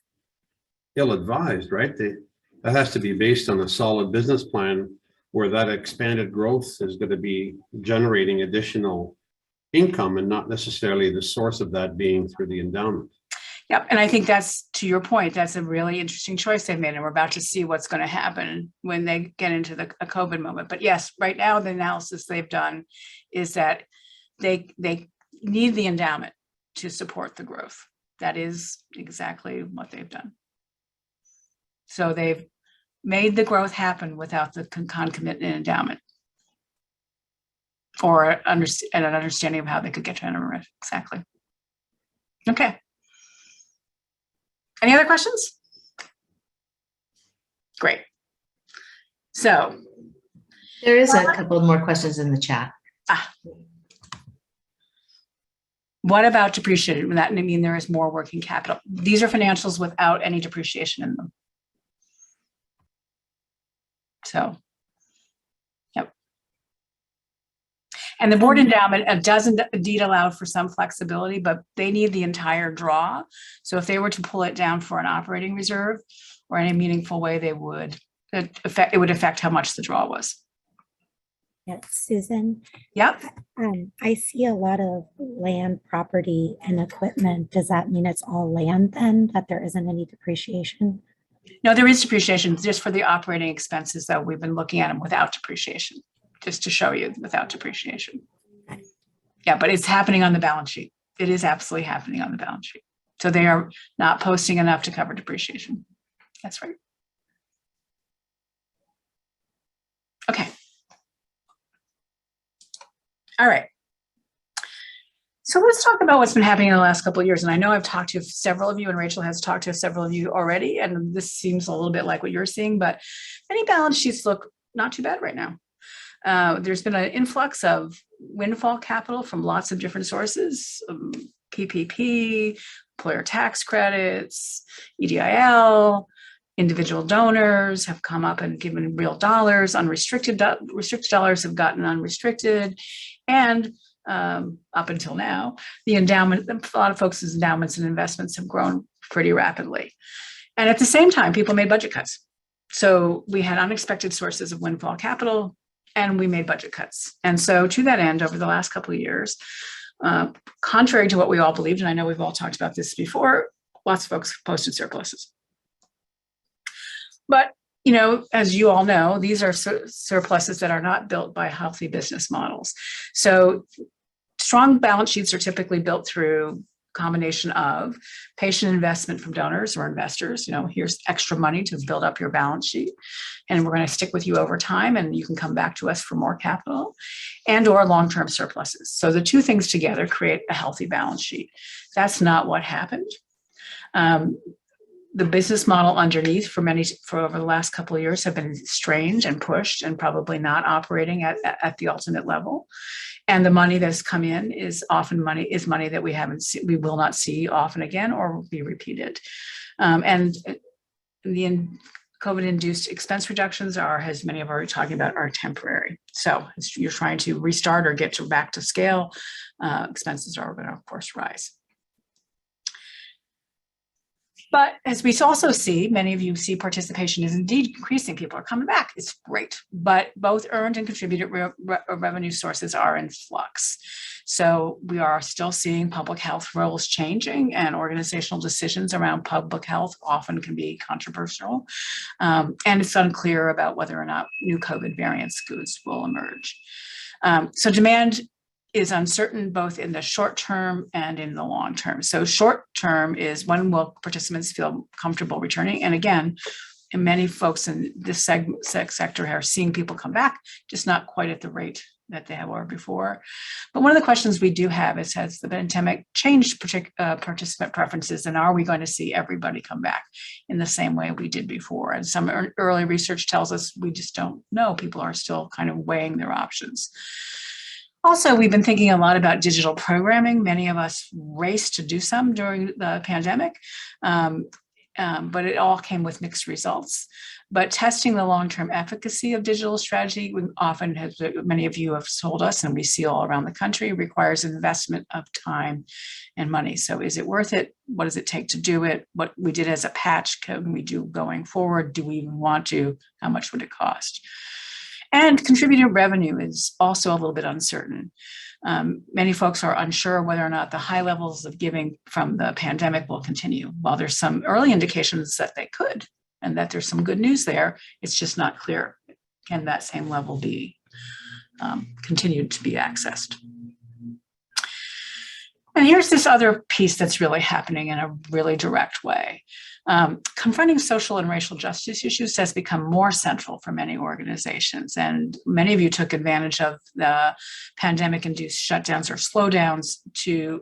ill-advised, right? That has to be based on a solid business plan where that expanded growth is going to be generating additional income and not necessarily the source of that being through the endowment. Yep, and I think that's, to your point, that's a really interesting choice they've made, and we're about to see what's going to happen when they get into a COVID moment. But yes, right now the analysis they've done is that they need the endowment to support the growth. That is exactly what they've done. So they've made the growth happen without the concomitant endowment or an understanding of how they could get to an exactly. Okay. Any other questions? Great. So There is a couple more questions in the chat. What about depreciated? Would that mean there is more working capital? These are financials without any depreciation in them. So, yep. And the board endowment doesn't indeed allow for some flexibility, but they need the entire draw. So if they were to pull it down for an operating reserve or in a meaningful way, it would affect how much the draw was. Yeah, Susan. Yep. I see a lot of land, property, and equipment. Does that mean it's all land then, that there isn't any depreciation? No, there is depreciation just for the operating expenses, though. We've been looking at them without depreciation, just to show you without depreciation. Yeah, but it's happening on the balance sheet. It is absolutely happening on the balance sheet. So they are not posting enough to cover depreciation. That's right. Okay. All right. So let's talk about what's been happening in the last couple of years. And I know I've talked to several of you, and Rachel has talked to several of you already. And this seems a little bit like what you're seeing, but many balance sheets look not too bad right now. There's been an influx of windfall capital from lots of different sources, PPP, employer tax credits, EDIL, individual donors have come up and given real dollars, restricted dollars have gotten unrestricted, and up until now, the endowment, a lot of folks' endowments and investments have grown pretty rapidly. And at the same time, people made budget cuts. So we had unexpected sources of windfall capital, and we made budget cuts. And so to that end, over the last couple of years, contrary to what we all believed, and I know we've all talked about this before, lots of folks posted surpluses. But, you know, as you all know, these are surpluses that are not built by healthy business models. So strong balance sheets are typically built through combination of patient investment from donors or investors. You know, here's extra money to build up your balance sheet, and we're going to stick with you over time, and you can come back to us for more capital, and or long-term surpluses. So the two things together create a healthy balance sheet. That's not what happened. The business model underneath for over the last couple of years have been strange and pushed and probably not operating at the ultimate level. And the money that's come in is often money that we will not see often again or will be repeated. And the COVID-induced expense reductions are, as many have already talking about, are temporary. So as you're trying to restart or get back to scale, expenses are going to, of course, rise. But as we also see, many of you see participation is indeed increasing. People are coming back. It's great. But both earned and contributed revenue sources are in flux. So we are still seeing public health roles changing, and organizational decisions around public health often can be controversial. And it's unclear about whether or not new COVID variants will emerge. So demand is uncertain both in the short term and in the long term. So short term is when will participants feel comfortable returning? And again, many folks in this sector are seeing people come back, just not quite at the rate that they were before. But one of the questions we do have is, has the pandemic changed participant preferences, and are we going to see everybody come back in the same way we did before? And some early research tells us we just don't know. People are still kind of weighing their options. Also, we've been thinking a lot about digital programming. Many of us raced to do some during the pandemic, but it all came with mixed results. But testing the long-term efficacy of digital strategy often, has, many of you have told us, and we see all around the country, requires investment of time and money. So is it worth it? What does it take to do it? What we did as a patch, can we do going forward? Do we even want to? How much would it cost? And contributed revenue is also a little bit uncertain. Many folks are unsure whether or not the high levels of giving from the pandemic will continue. While there's some early indications that they could, and that there's some good news there, it's just not clear. Can that same level be continued to be accessed? And here's this other piece that's really happening in a really direct way. Confronting social and racial justice issues has become more central for many organizations, and many of you took advantage of the pandemic-induced shutdowns or slowdowns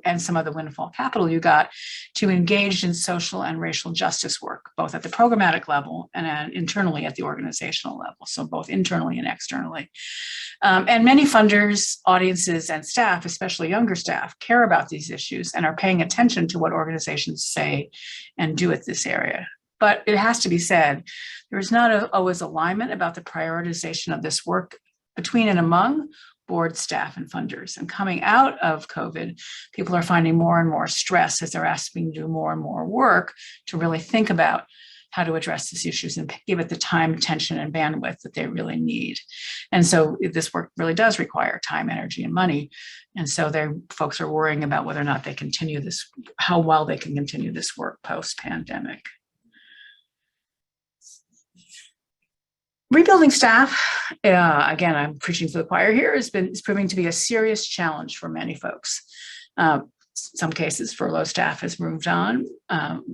and some of the windfall capital you got to engage in social and racial justice work, both at the programmatic level and internally at the organizational level, so both internally and externally. And many funders, audiences, and staff, especially younger staff, care about these issues and are paying attention to what organizations say and do at this area. But it has to be said, there is not always alignment about the prioritization of this work between and among board staff and funders. And coming out of COVID, people are finding more and more stress as they're asking to do more and more work to really think about how to address these issues and give it the time, attention, and bandwidth that they really need. And so this work really does require time, energy, and money. And so folks are worrying about whether or not they continue this, how well they can continue this work post-pandemic. Rebuilding staff, again, I'm preaching to the choir here, is proving to be a serious challenge for many folks. Some cases, furlough staff has moved on.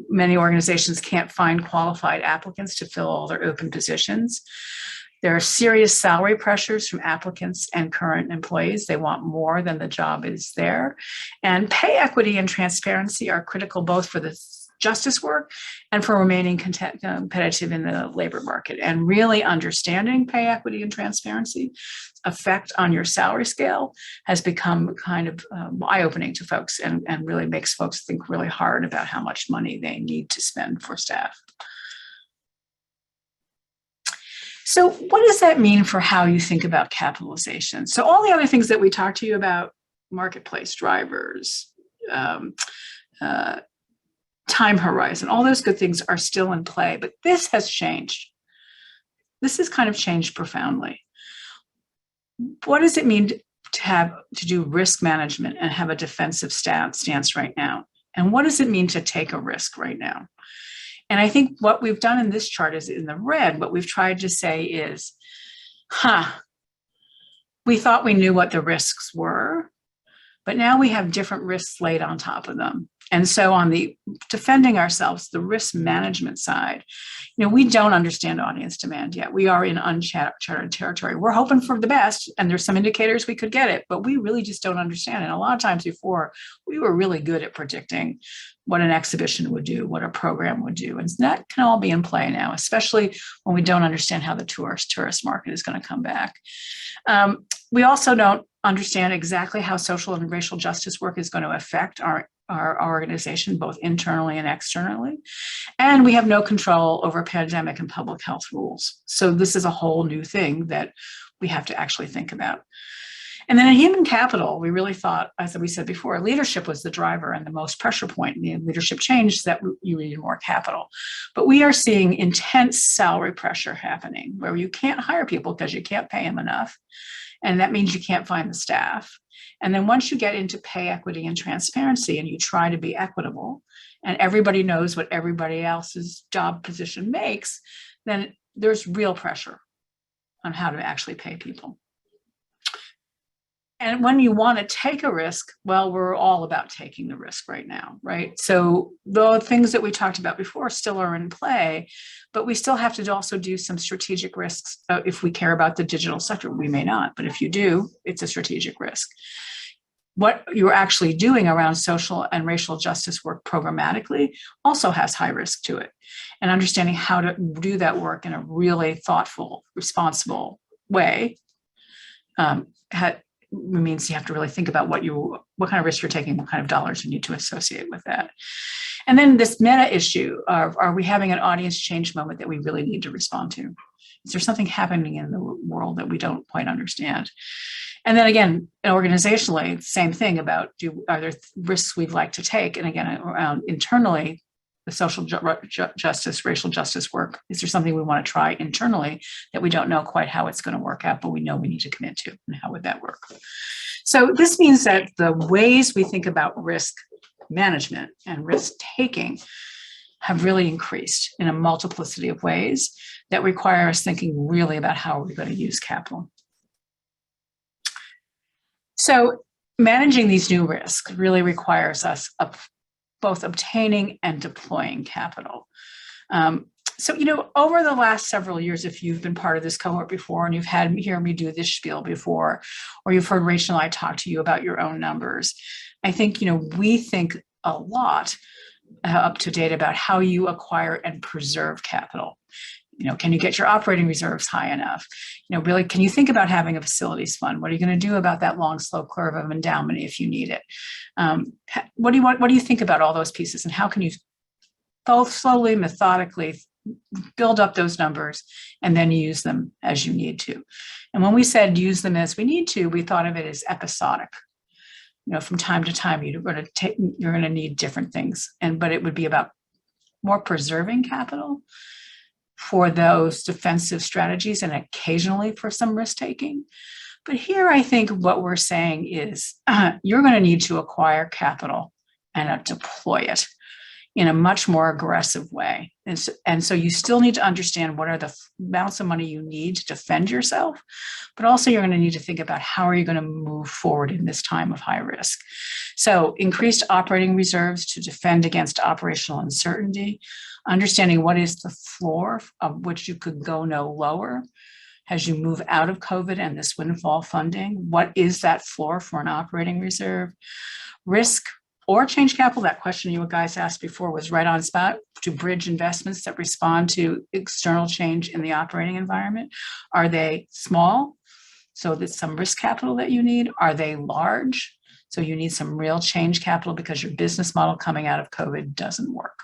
Many organizations can't find qualified applicants to fill all their open positions. There are serious salary pressures from applicants and current employees. They want more than the job is there. And pay equity and transparency are critical both for the justice work and for remaining competitive in the labor market. And really understanding pay equity and transparency effect on your salary scale has become kind of eye-opening to folks and really makes folks think really hard about how much money they need to spend for staff. So what does that mean for how you think about capitalization? So all the other things that we talked to you about marketplace drivers, time horizon, all those good things are still in play, but this has changed. This has kind of changed profoundly. What does it mean to do risk management and have a defensive stance right now? And what does it mean to take a risk right now? And I think what we've done in this chart is in the red, what we've tried to say is, we thought we knew what the risks were, but now we have different risks laid on top of them. And so on the defending ourselves, the risk management side, we don't understand audience demand yet. We are in uncharted territory. We're hoping for the best, and there's some indicators we could get it, but we really just don't understand. And a lot of times before, we were really good at predicting what an exhibition would do, what a program would do. And that can all be in play now, especially when we don't understand how the tourist market is going to come back. We also don't understand exactly how social and racial justice work is going to affect our organization, both internally and externally. And we have no control over pandemic and public health rules. So this is a whole new thing that we have to actually think about. And then in human capital, we really thought, as we said before, leadership was the driver and the most pressure point in the leadership change, that you need more capital. But we are seeing intense salary pressure happening where you can't hire people because you can't pay them enough. And that means you can't find the staff. And then once you get into pay equity and transparency and you try to be equitable and everybody knows what everybody else's job position makes, then there's real pressure on how to actually pay people. And when you want to take a risk, well, we're all about taking the risk right now, right? So the things that we talked about before still are in play, but we still have to also do some strategic risks. If we care about the digital sector, we may not, but if you do, it's a strategic risk. What you're actually doing around social and racial justice work programmatically also has high risk to it. And understanding how to do that work in a really thoughtful, responsible way means you have to really think about what kind of risk you're taking, what kind of dollars you need to associate with that. And then this meta issue of, are we having an audience change moment that we really need to respond to? Is there something happening in the world that we don't quite understand? And then again, organizationally, same thing about, are there risks we'd like to take? And again, around internally, the social justice, racial justice work, is there something we want to try internally that we don't know quite how it's going to work out, but we know we need to commit to, and how would that work? So this means that the ways we think about risk management and risk taking have really increased in a multiplicity of ways that require us thinking really about how we're going to use capital. So managing these new risks really requires us both obtaining and deploying capital. So, over the last several years, if you've been part of this cohort before and you've had hear me do this spiel before, or you've heard Rachel and I talk to you about your own numbers, I think, we think a lot up to date about how you acquire and preserve capital. Can you get your operating reserves high enough? Really, can you think about having a facilities fund? What are you going to do about that long slope curve of endowment if you need it? What do you think about all those pieces, and how can you both slowly, methodically build up those numbers and then use them as you need to? And when we said use them as we need to, we thought of it as episodic. From time to time, you're going to need different things, but it would be about more preserving capital for those defensive strategies and occasionally for some risk taking. But here, I think what we're saying is you're going to need to acquire capital and deploy it in a much more aggressive way. And so you still need to understand what are the amounts of money you need to defend yourself, but also you're going to need to think about how are you going to move forward in this time of high risk. So increased operating reserves to defend against operational uncertainty, understanding what is the floor of which you could go no lower as you move out of COVID and this windfall funding. What is that floor for an operating reserve? Risk or change capital, that question you guys asked before was right on spot, to bridge investments that respond to external change in the operating environment. Are they small? So there's some risk capital that you need. Are they large? So you need some real change capital because your business model coming out of COVID doesn't work.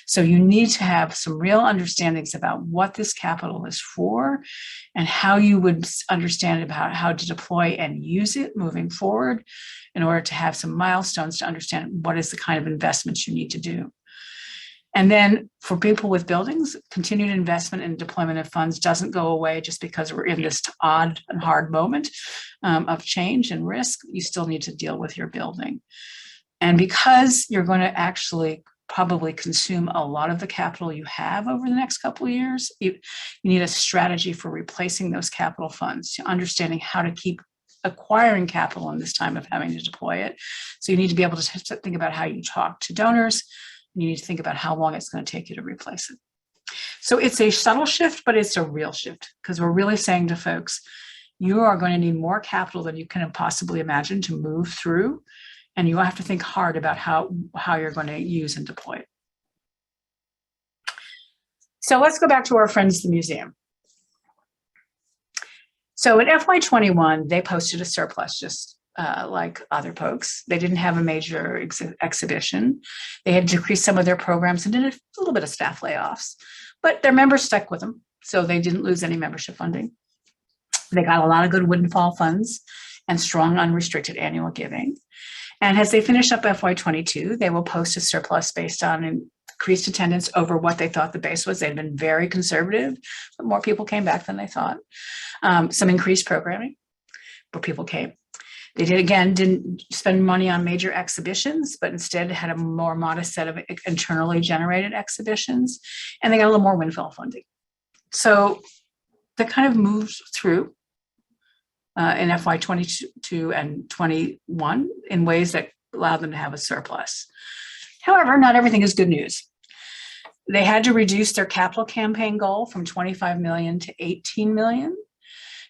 So you need to have some real understandings about what this capital is for and how you would understand about how to deploy and use it moving forward in order to have some milestones to understand what is the kind of investments you need to do. And then for people with buildings, continued investment and deployment of funds doesn't go away just because we're in this odd and hard moment of change and risk. You still need to deal with your building. And because you're going to actually probably consume a lot of the capital you have over the next couple of years, you need a strategy for replacing those capital funds, understanding how to keep acquiring capital in this time of having to deploy it. So you need to be able to think about how you talk to donors. You need to think about how long it's going to take you to replace it. So it's a subtle shift, but it's a real shift because we're really saying to folks, you are going to need more capital than you can possibly imagine to move through. And you have to think hard about how you're going to use and deploy it. So let's go back to our friends, the museum. So in FY21, they posted a surplus just like other folks. They didn't have a major exhibition. They had decreased some of their programs and did a little bit of staff layoffs, but their members stuck with them. So they didn't lose any membership funding. They got a lot of good windfall funds and strong unrestricted annual giving. And as they finish up FY22, they will post a surplus based on increased attendance over what they thought the base was. They'd been very conservative, but more people came back than they thought. Some increased programming where people came. They didn't spend money on major exhibitions, but instead had a more modest set of internally generated exhibitions, and they got a little more windfall funding. So they kind of moved through in FY22 and 21 in ways that allowed them to have a surplus. However, not everything is good news. They had to reduce their capital campaign goal from 25 million to 18 million.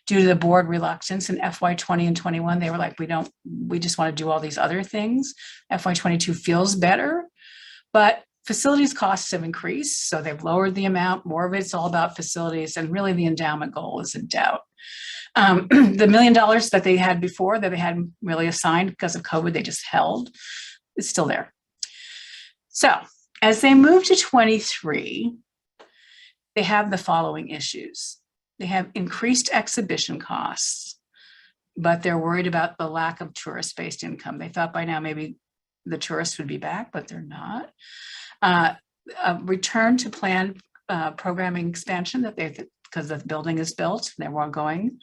Due to the board reluctance in FY20 and 21, they were like, we just want to do all these other things. FY22 feels better, but facilities costs have increased. So they've lowered the amount. More of it's all about facilities, and really the endowment goal is in doubt. The $1 million that they had before that they hadn't really assigned because of COVID, they just held, it's still there. So as they move to 23, they have the following issues. They have increased exhibition costs, but they're worried about the lack of tourist-based income. They thought by now maybe the tourists would be back, but they're not. A return to planned programming expansion that because the building is built, they're going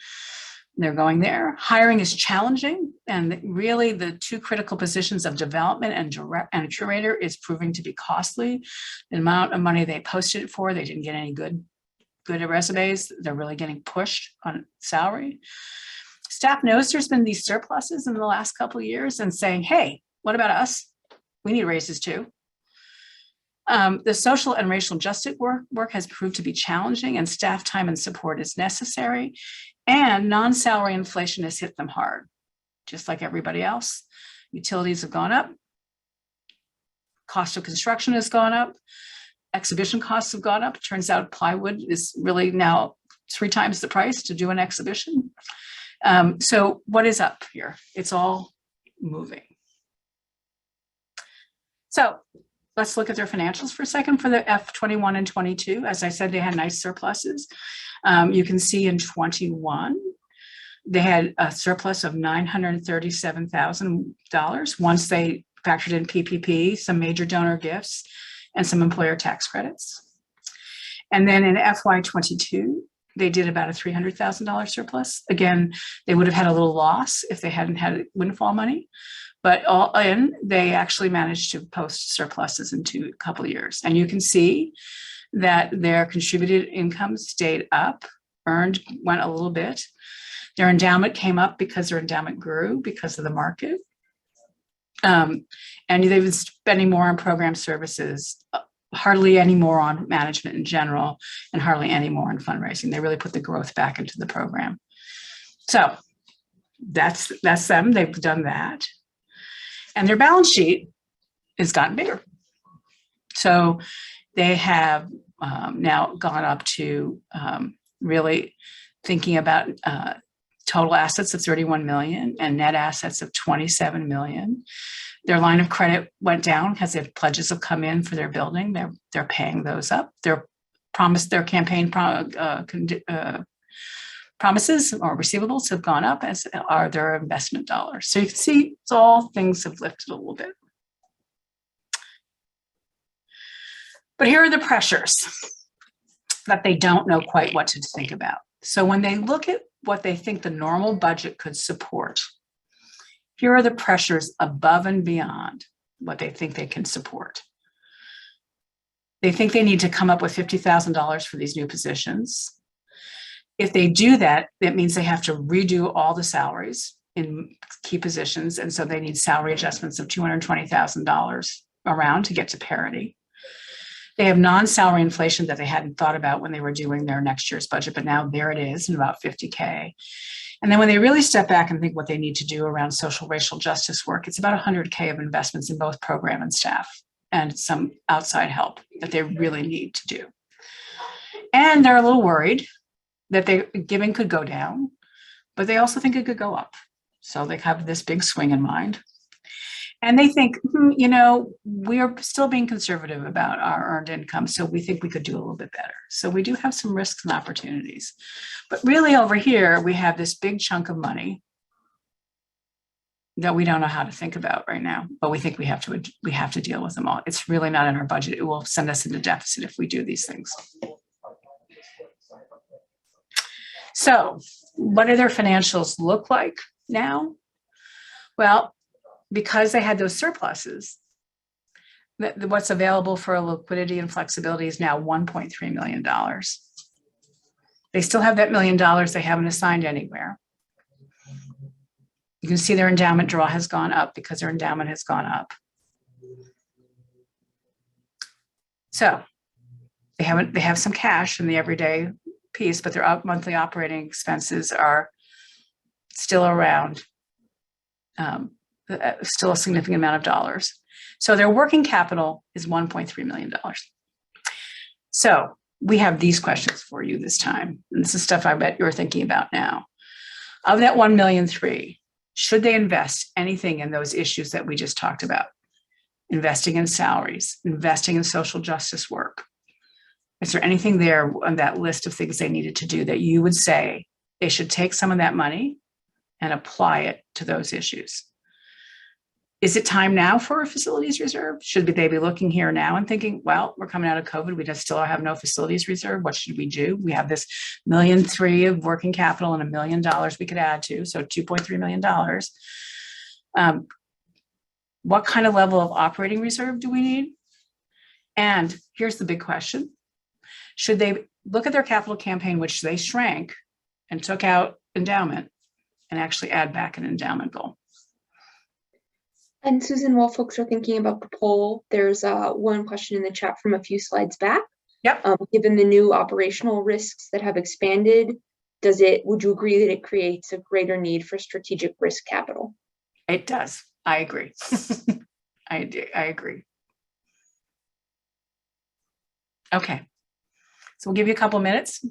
there. Hiring is challenging, and really the two critical positions of development and curator is proving to be costly. The amount of money they posted it for, they didn't get any good resumes. They're really getting pushed on salary. Staff knows there's been these surpluses in the last couple of years and saying, hey, what about us? We need raises too. The social and racial justice work has proved to be challenging, and staff time and support is necessary. And non-salary inflation has hit them hard, just like everybody else. Utilities have gone up. Cost of construction has gone up. Exhibition costs have gone up. Turns out plywood is really now 3 times the price to do an exhibition. So what is up here? It's all moving. So let's look at their financials for a second for the F21 and 22. As I said, they had nice surpluses. You can see in 21, they had a surplus of $937,000 once they factored in PPP, some major donor gifts, and some employer tax credits. And then in FY22, they did about a $300,000 surplus. Again, they would have had a little loss if they hadn't had windfall money, but all in, they actually managed to post surpluses in a couple of years. And you can see that their contributed income stayed up, earned went a little bit. Their endowment came up because their endowment grew because of the market. And they've been spending more on program services, hardly any more on management in general, and hardly any more on fundraising. They really put the growth back into the program. So that's them. They've done that. And their balance sheet has gotten bigger. So they have now gone up to really thinking about total assets of 31 million and net assets of 27 million. Their line of credit went down because if pledges have come in for their building, they're paying those up. Their campaign promises or receivables have gone up, as are their investment dollars. So you can see it's all things have lifted a little bit. But here are the pressures that they don't know quite what to think about. So when they look at what they think the normal budget could support, here are the pressures above and beyond what they think they can support. They think they need to come up with $50,000 for these new positions. If they do that, that means they have to redo all the salaries in key positions. And so they need salary adjustments of $220,000 around to get to parity. They have non-salary inflation that they hadn't thought about when they were doing their next year's budget, but now there it is, in about 50K. And then when they really step back and think what they need to do around social racial justice work, it's about 100K of investments in both program and staff and some outside help that they really need to do. And they're a little worried that their giving could go down, but they also think it could go up. So they have this big swing in mind. And they think, you know, we are still being conservative about our earned income, so we think we could do a little bit better. So we do have some risks and opportunities. But really over here, we have this big chunk of money that we don't know how to think about right now, but we think we have to deal with them all. It's really not in our budget. It will send us into deficit if we do these things. So what do their financials look like now? Well, because they had those surpluses, what's available for liquidity and flexibility is now $1.3 million. They still have that $1 million they haven't assigned anywhere. You can see their endowment draw has gone up because their endowment has gone up. So they have some cash in the everyday piece, but their monthly operating expenses are still around, still a significant amount of dollars. So their working capital is $1.3 million. So we have these questions for you this time. And this is stuff I bet you're thinking about now. Of that $1.3 million, should they invest anything in those issues that we just talked about? Investing in salaries, investing in social justice work. Is there anything there on that list of things they needed to do that you would say they should take some of that money and apply it to those issues? Is it time now for a facilities reserve? Should they be looking here now and thinking, well, we're coming out of COVID, we just still have no facilities reserve. What should we do? We have this $1.3 million of working capital and $1 million we could add to, so $2.3 million. What kind of level of operating reserve do we need? And here's the big question. Should they look at their capital campaign, which they shrank and took out endowment, and actually add back an endowment goal? And Susan, while folks are thinking about the poll, there's one question in the chat from a few slides back. Yep. Given the new operational risks that have expanded, would you agree that it creates a greater need for strategic risk capital? It does. I agree. I agree. Okay. So we'll give you a couple minutes.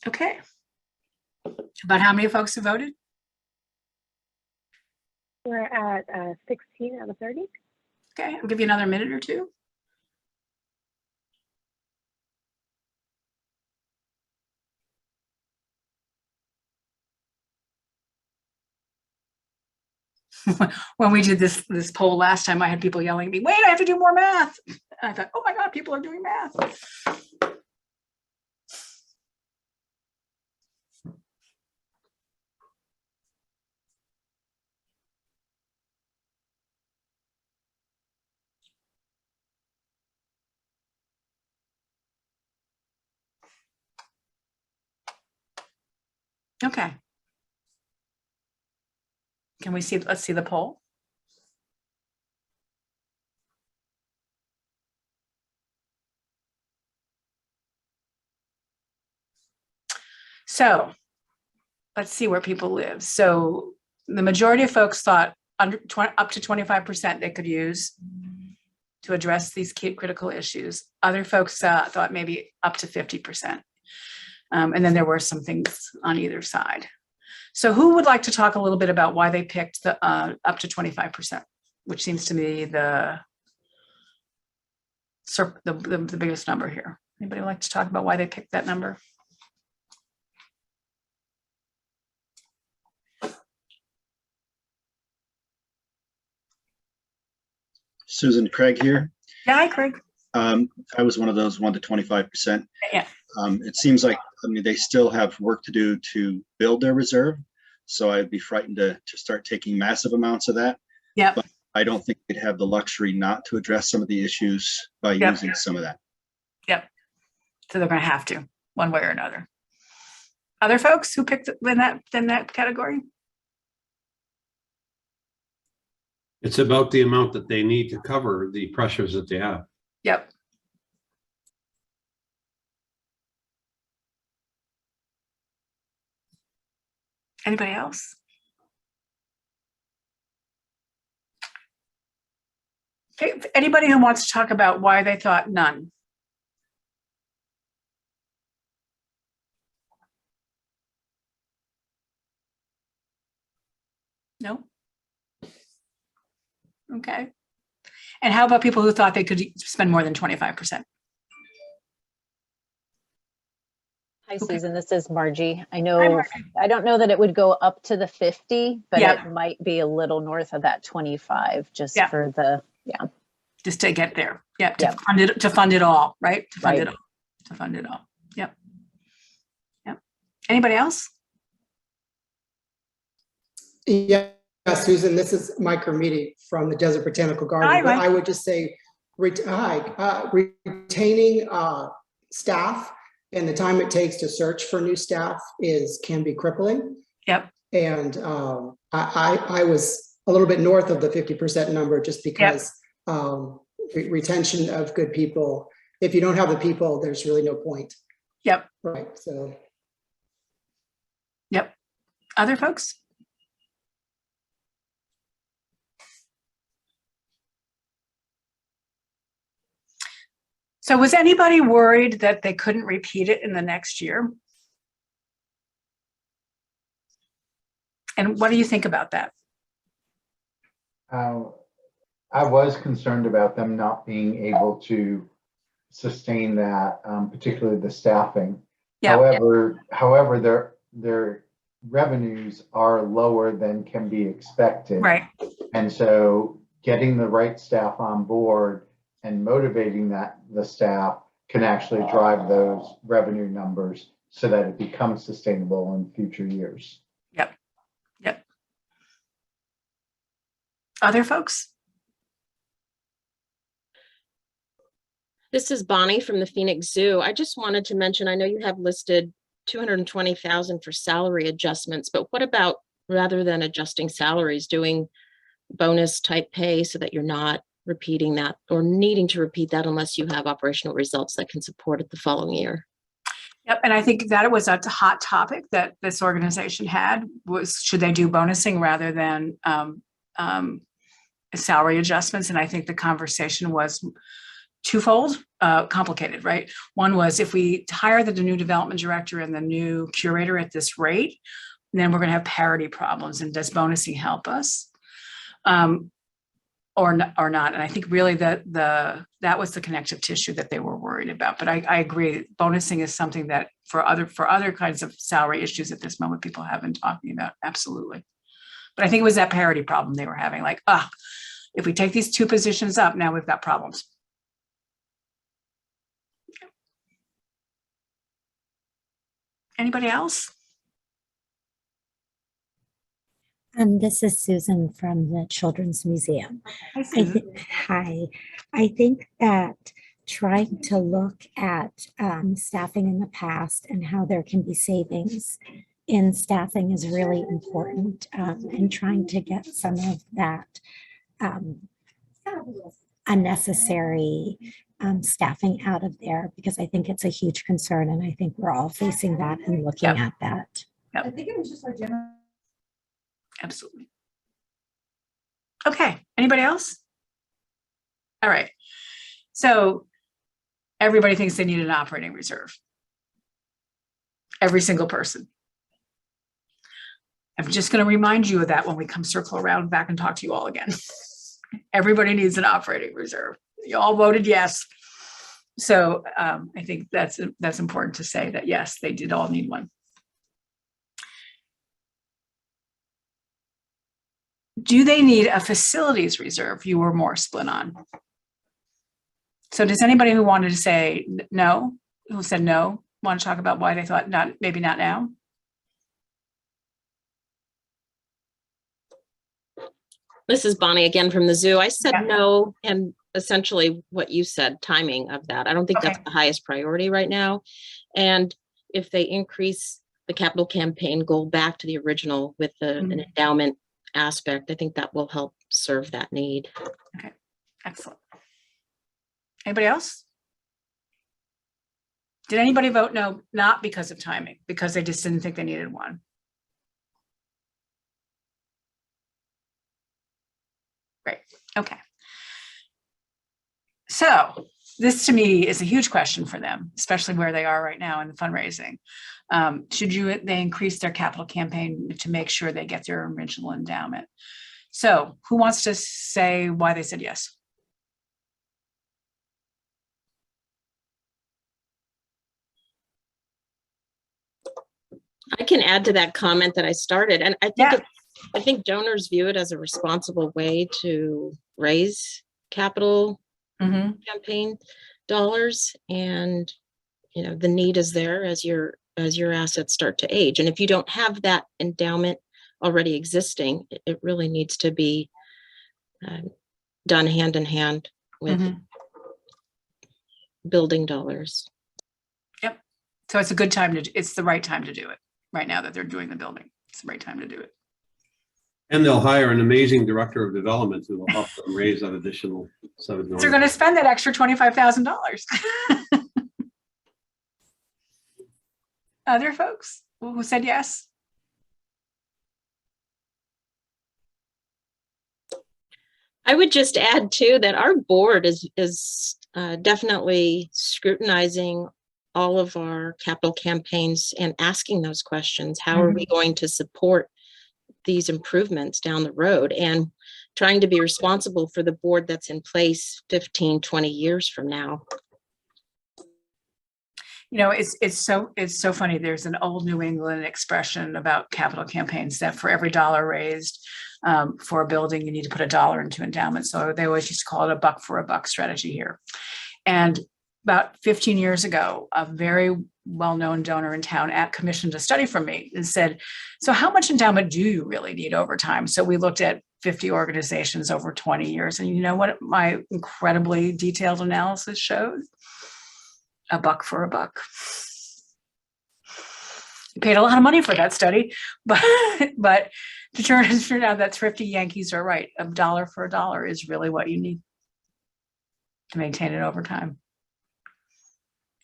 Okay. About how many folks have voted? We're at 16 out of 30. Okay, I'll give you another minute or two. When we did this poll last time, I had people yelling at me, wait, I have to do more math. And I thought, oh my God, people are doing math. Okay. Can we see, let's see the poll. So let's see where people live. So the majority of folks thought under 20, up to 25% they could use to address these key critical issues. Other folks thought maybe up to 50%. And then there were some things on either side. So who would like to talk a little bit about why they picked the up to 25%, which seems to me the biggest number here? Anybody like to talk about why they picked that number? Susan, Craig here. Yeah, hi, Craig. I was one of those 1 to 25%. Yeah. It seems like, I mean, they still have work to do to build their reserve. So I'd be frightened to start taking massive amounts of that. Yeah. But I don't think they'd have the luxury not to address some of the issues by Yep. using some of that. Yep. So they're going to have to, one way or another. Other folks who picked in that category? It's about the amount that they need to cover the pressures that they have. Yep. Anybody else? Okay, anybody who wants to talk about why they thought none? No? Okay. And how about people who thought they could spend more than 25%? Hi, Okay. Susan, this is Margie. I Hi, know, Margie. I don't know that it would go up to the 50, but Yeah. it might be a little north of that 25 just Yeah. for the, Just to get there. Yeah, to Yep. fund it all, right? To fund it Right. all. To fund it all. Yep. Yep. Anybody else? Yeah, Susan, this is Mike Hermiti from the Desert Botanical Garden. Hi, But Mike. I would just say, retaining staff and the time it takes to search for new staff can be crippling. Yep. And I was a little bit north of the 50% number just because retention of good people, if you don't have the people, there's really no point. Yep. Right, so. Yep. Other folks? So was anybody worried that they couldn't repeat it in the next year? And what do you think about that? I was concerned about them not being able to sustain that, particularly the staffing. Yeah. However, their revenues are lower than can be expected. Right. And so getting the right staff on board and motivating the staff can actually drive those revenue numbers so that it becomes sustainable in future years. Yep. Yep. Other folks? This is Bonnie from the Phoenix Zoo. I just wanted to mention, I know you have listed 220,000 for salary adjustments, but what about, rather than adjusting salaries, doing bonus type pay so that you're not repeating that or needing to repeat that unless you have operational results that can support it the following year? Yep, and I think that it was a hot topic that this organization had, was should they do bonusing rather than salary adjustments? And I think the conversation was twofold, complicated, right? One was, if we hire the new development director and the new curator at this rate, then we're going to have parity problems. And does bonusing help us? Or not? And I think really that was the connective tissue that they were worried about. But I agree, bonusing is something that for other kinds of salary issues at this moment, people have been talking about. Absolutely. But I think it was that parity problem they were having, like, if we take these two positions up, now we've got problems. Anybody else? This is Susan from the Children's Museum. Hi, Susan. Hi. I think that trying to look at staffing in the past and how there can be savings in staffing is really important, and trying to get some of that unnecessary staffing out of there, because I think it's a huge concern, and I think we're all facing that and looking Yep. at that. Yep. I think it was just our general. Absolutely. Okay, anybody else? All right. So everybody thinks they need an operating reserve. Every single person. I'm just going to remind you of that when we come circle around back and talk to you all again. Everybody needs an operating reserve. You all voted yes. So I think that's important to say that yes, they did all need one. Do they need a facilities reserve? You were more split on. So does anybody who wanted to say no, who said no, want to talk about why they thought not, maybe not now? This is Bonnie again from the zoo. I said Yeah. no, and essentially what you said, timing of that. I don't think that's the highest priority right now. And if they increase the capital campaign goal back to the original with an endowment aspect, I think that will help serve that need. Okay, excellent. Anybody else? Did anybody vote no, not because of timing, because they just didn't think they needed one? Great, okay. So this to me is a huge question for them, especially where they are right now in fundraising. Should they increase their capital campaign to make sure they get their original endowment? So who wants to say why they said yes? I can add to that comment that I started, and I think donors view it as a responsible way to raise capital campaign dollars, and the need is there as your assets start to age. And if you don't have that endowment already existing, it really needs to be done hand in hand with building dollars. Yep. So it's a good time it's the right time to do it right now that they're doing the building. It's the right time to do it. And they'll hire an amazing director of development who will help them raise that additional $7 So million. they're going to spend that extra $25,000. Other folks who said yes? I would just add too that our board is definitely scrutinizing all of our capital campaigns and asking those questions. How are we going to support these improvements down the road, and trying to be responsible for the board that's in place 15, 20 years from now. It's so funny. There's an old New England expression about capital campaigns that for every dollar raised for a building, you need to put $1 into endowment. So they always used to call it a buck for a buck strategy here. And about 15 years ago, a very well-known donor in town commissioned a study from me and said, so how much endowment do you really need over time? So we looked at 50 organizations over 20 years. And you know what my incredibly detailed analysis showed? A buck for a buck. We paid a lot of money for that study, but to turn out that thrifty Yankees are right. $1 for $1 is really what you need to maintain it over time.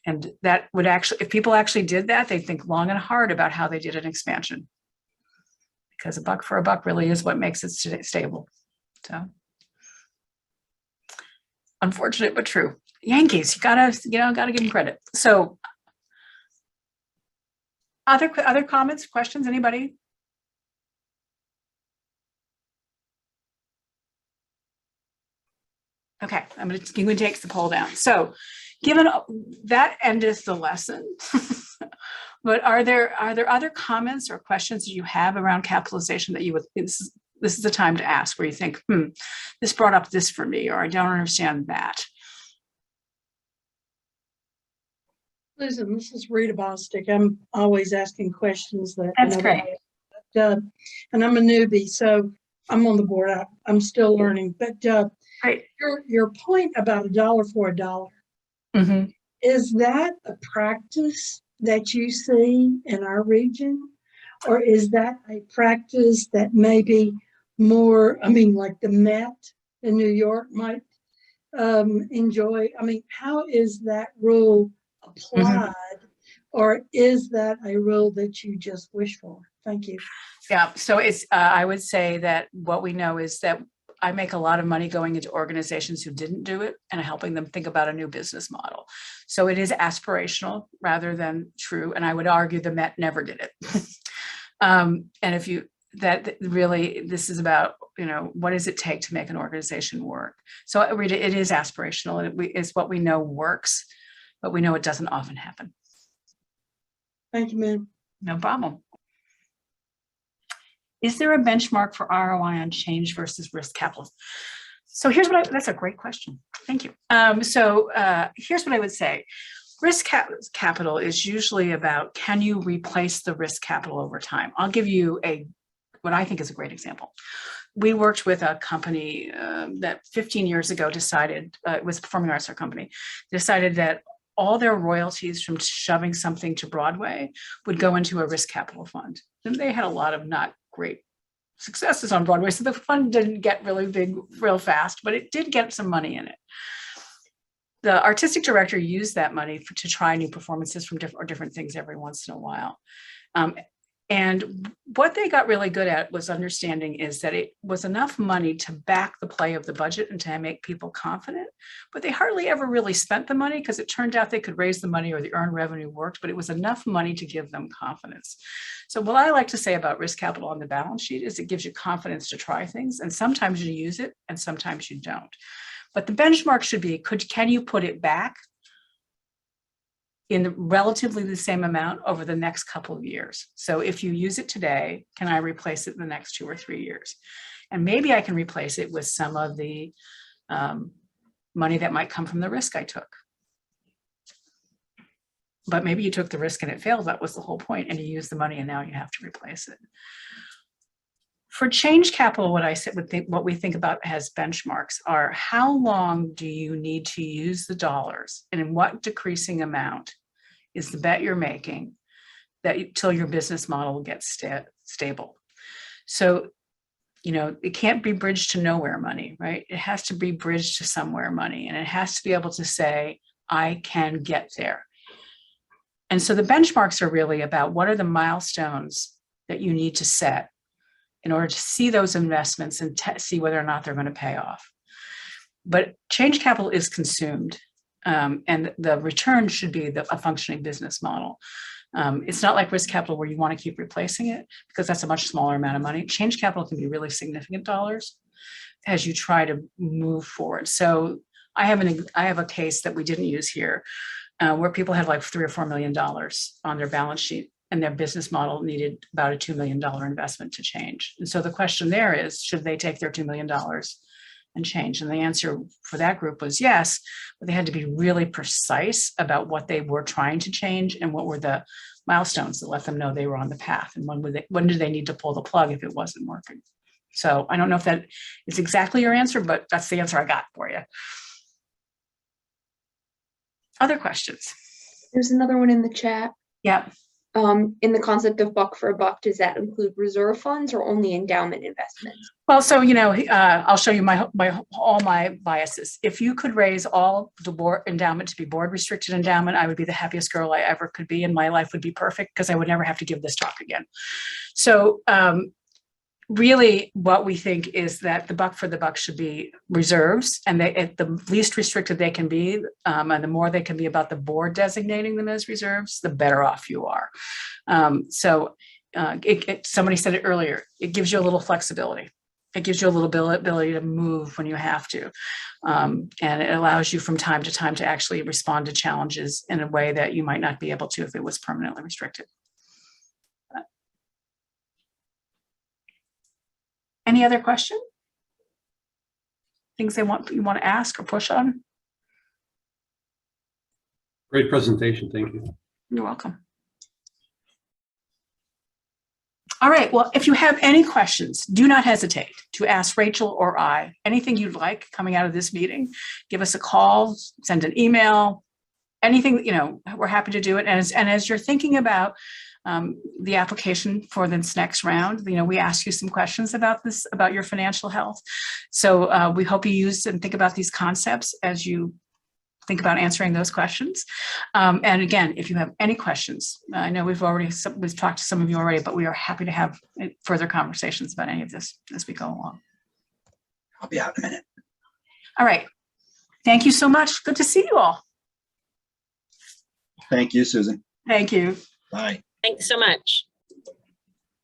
And that would actually, if people actually did that, they'd think long and hard about how they did an expansion, because a buck for a buck really is what makes it stable. So unfortunate, but true. Yankees, you gotta give them credit. So other comments, questions, anybody? Okay, I'm going to take the poll down. So given that ended the lesson, but are there other comments or questions that you have around capitalization that you would, this is the time to ask, where you think, this brought up this for me, or I don't understand that. Susan, this is Rita Bostic. I'm always asking questions that. That's great. And I'm a newbie, so I'm on the board. I'm still learning. But Right. your point about $1 for $1, Mm-hmm. is that a practice that you see in our region? Or is that a practice that maybe more, I mean, like the Met in New York might enjoy? I mean, how is that rule applied? Or is that a rule that you just wish for? Thank you. Yeah, so it's, I would say that what we know is that I make a lot of money going into organizations who didn't do it and helping them think about a new business model. So it is aspirational rather than true. And I would argue the Met never did it. And if you, that really, this is about, you know, what does it take to make an organization work? So Rita, it is aspirational and it's what we know works, but we know it doesn't often happen. Thank you, ma'am. No problem. Is there a benchmark for ROI on change versus risk capital? So here's what that's a great question. Thank you. Here's what I would say. Risk capital is usually about, can you replace the risk capital over time? I'll give you what I think is a great example. We worked with a company that 15 years ago decided, it was a performing arts company, decided that all their royalties from shoving something to Broadway would go into a risk capital fund. And they had a lot of not great successes on Broadway, so the fund didn't get really big real fast, but it did get some money in it. The artistic director used that money to try new performances from different things every once in a while. And what they got really good at was understanding is that it was enough money to back the play of the budget and to make people confident, but they hardly ever really spent the money because it turned out they could raise the money or the earned revenue worked, but it was enough money to give them confidence. So what I like to say about risk capital on the balance sheet is it gives you confidence to try things, and sometimes you use it and sometimes you don't. But the benchmark should be, can you put it back in relatively the same amount over the next couple of years? So if you use it today, can I replace it in the next 2 or 3 years? And maybe I can replace it with some of the money that might come from the risk I took. But maybe you took the risk and it failed. That was the whole point. And you used the money and now you have to replace it. For change capital, what we think about as benchmarks are, how long do you need to use the dollars and in what decreasing amount is the bet you're making that till your business model gets stable. So, you know, it can't be bridged to nowhere money, right? It has to be bridged to somewhere money, and it has to be able to say, I can get there. And so the benchmarks are really about what are the milestones that you need to set in order to see those investments and see whether or not they're going to pay off. But change capital is consumed, and the return should be a functioning business model. It's not like risk capital where you want to keep replacing it because that's a much smaller amount of money. Change capital can be really significant dollars as you try to move forward. So I have a case that we didn't use here where people had like $3 or $4 million on their balance sheet, and their business model needed about a $2 million investment to change. And so the question there is, should they take their $2 million and change? And the answer for that group was yes, but they had to be really precise about what they were trying to change and what were the milestones that let them know they were on the path, and when did they need to pull the plug if it wasn't working. So I don't know if that is exactly your answer, but that's the answer I got for you. Other questions? There's another one in the chat. Yeah. In the concept of buck for a buck, does that include reserve funds or only endowment investments? Well, so, you know, I'll show you all my biases. If you could raise all the board endowment to be board restricted endowment, I would be the happiest girl I ever could be, and my life would be perfect because I would never have to give this talk again. So really what we think is that the buck for the buck should be reserves, and they, at the least restricted they can be, and the more they can be about the board designating them as reserves, the better off you are. Somebody said it earlier, it gives you a little flexibility. It gives you a little ability to move when you have to. And it allows you from time to time to actually respond to challenges in a way that you might not be able to if it was permanently restricted. Any other question? Things you want to ask or push on? Great presentation. Thank you. You're welcome. All right, well, if you have any questions, do not hesitate to ask Rachel or I anything you'd like coming out of this meeting. Give us a call, send an email, anything, we're happy to do it. And as you're thinking about the application for this next round, we ask you some questions about this, about your financial health. So we hope you use and think about these concepts as you think about answering those questions. And again, if you have any questions, I know we've talked to some of you already, but we are happy to have further conversations about any of this as we go along. I'll be out in a minute. All right. Thank you so much. Good to see you all. Thank you, Susan. Thank you. Bye. Thanks so much.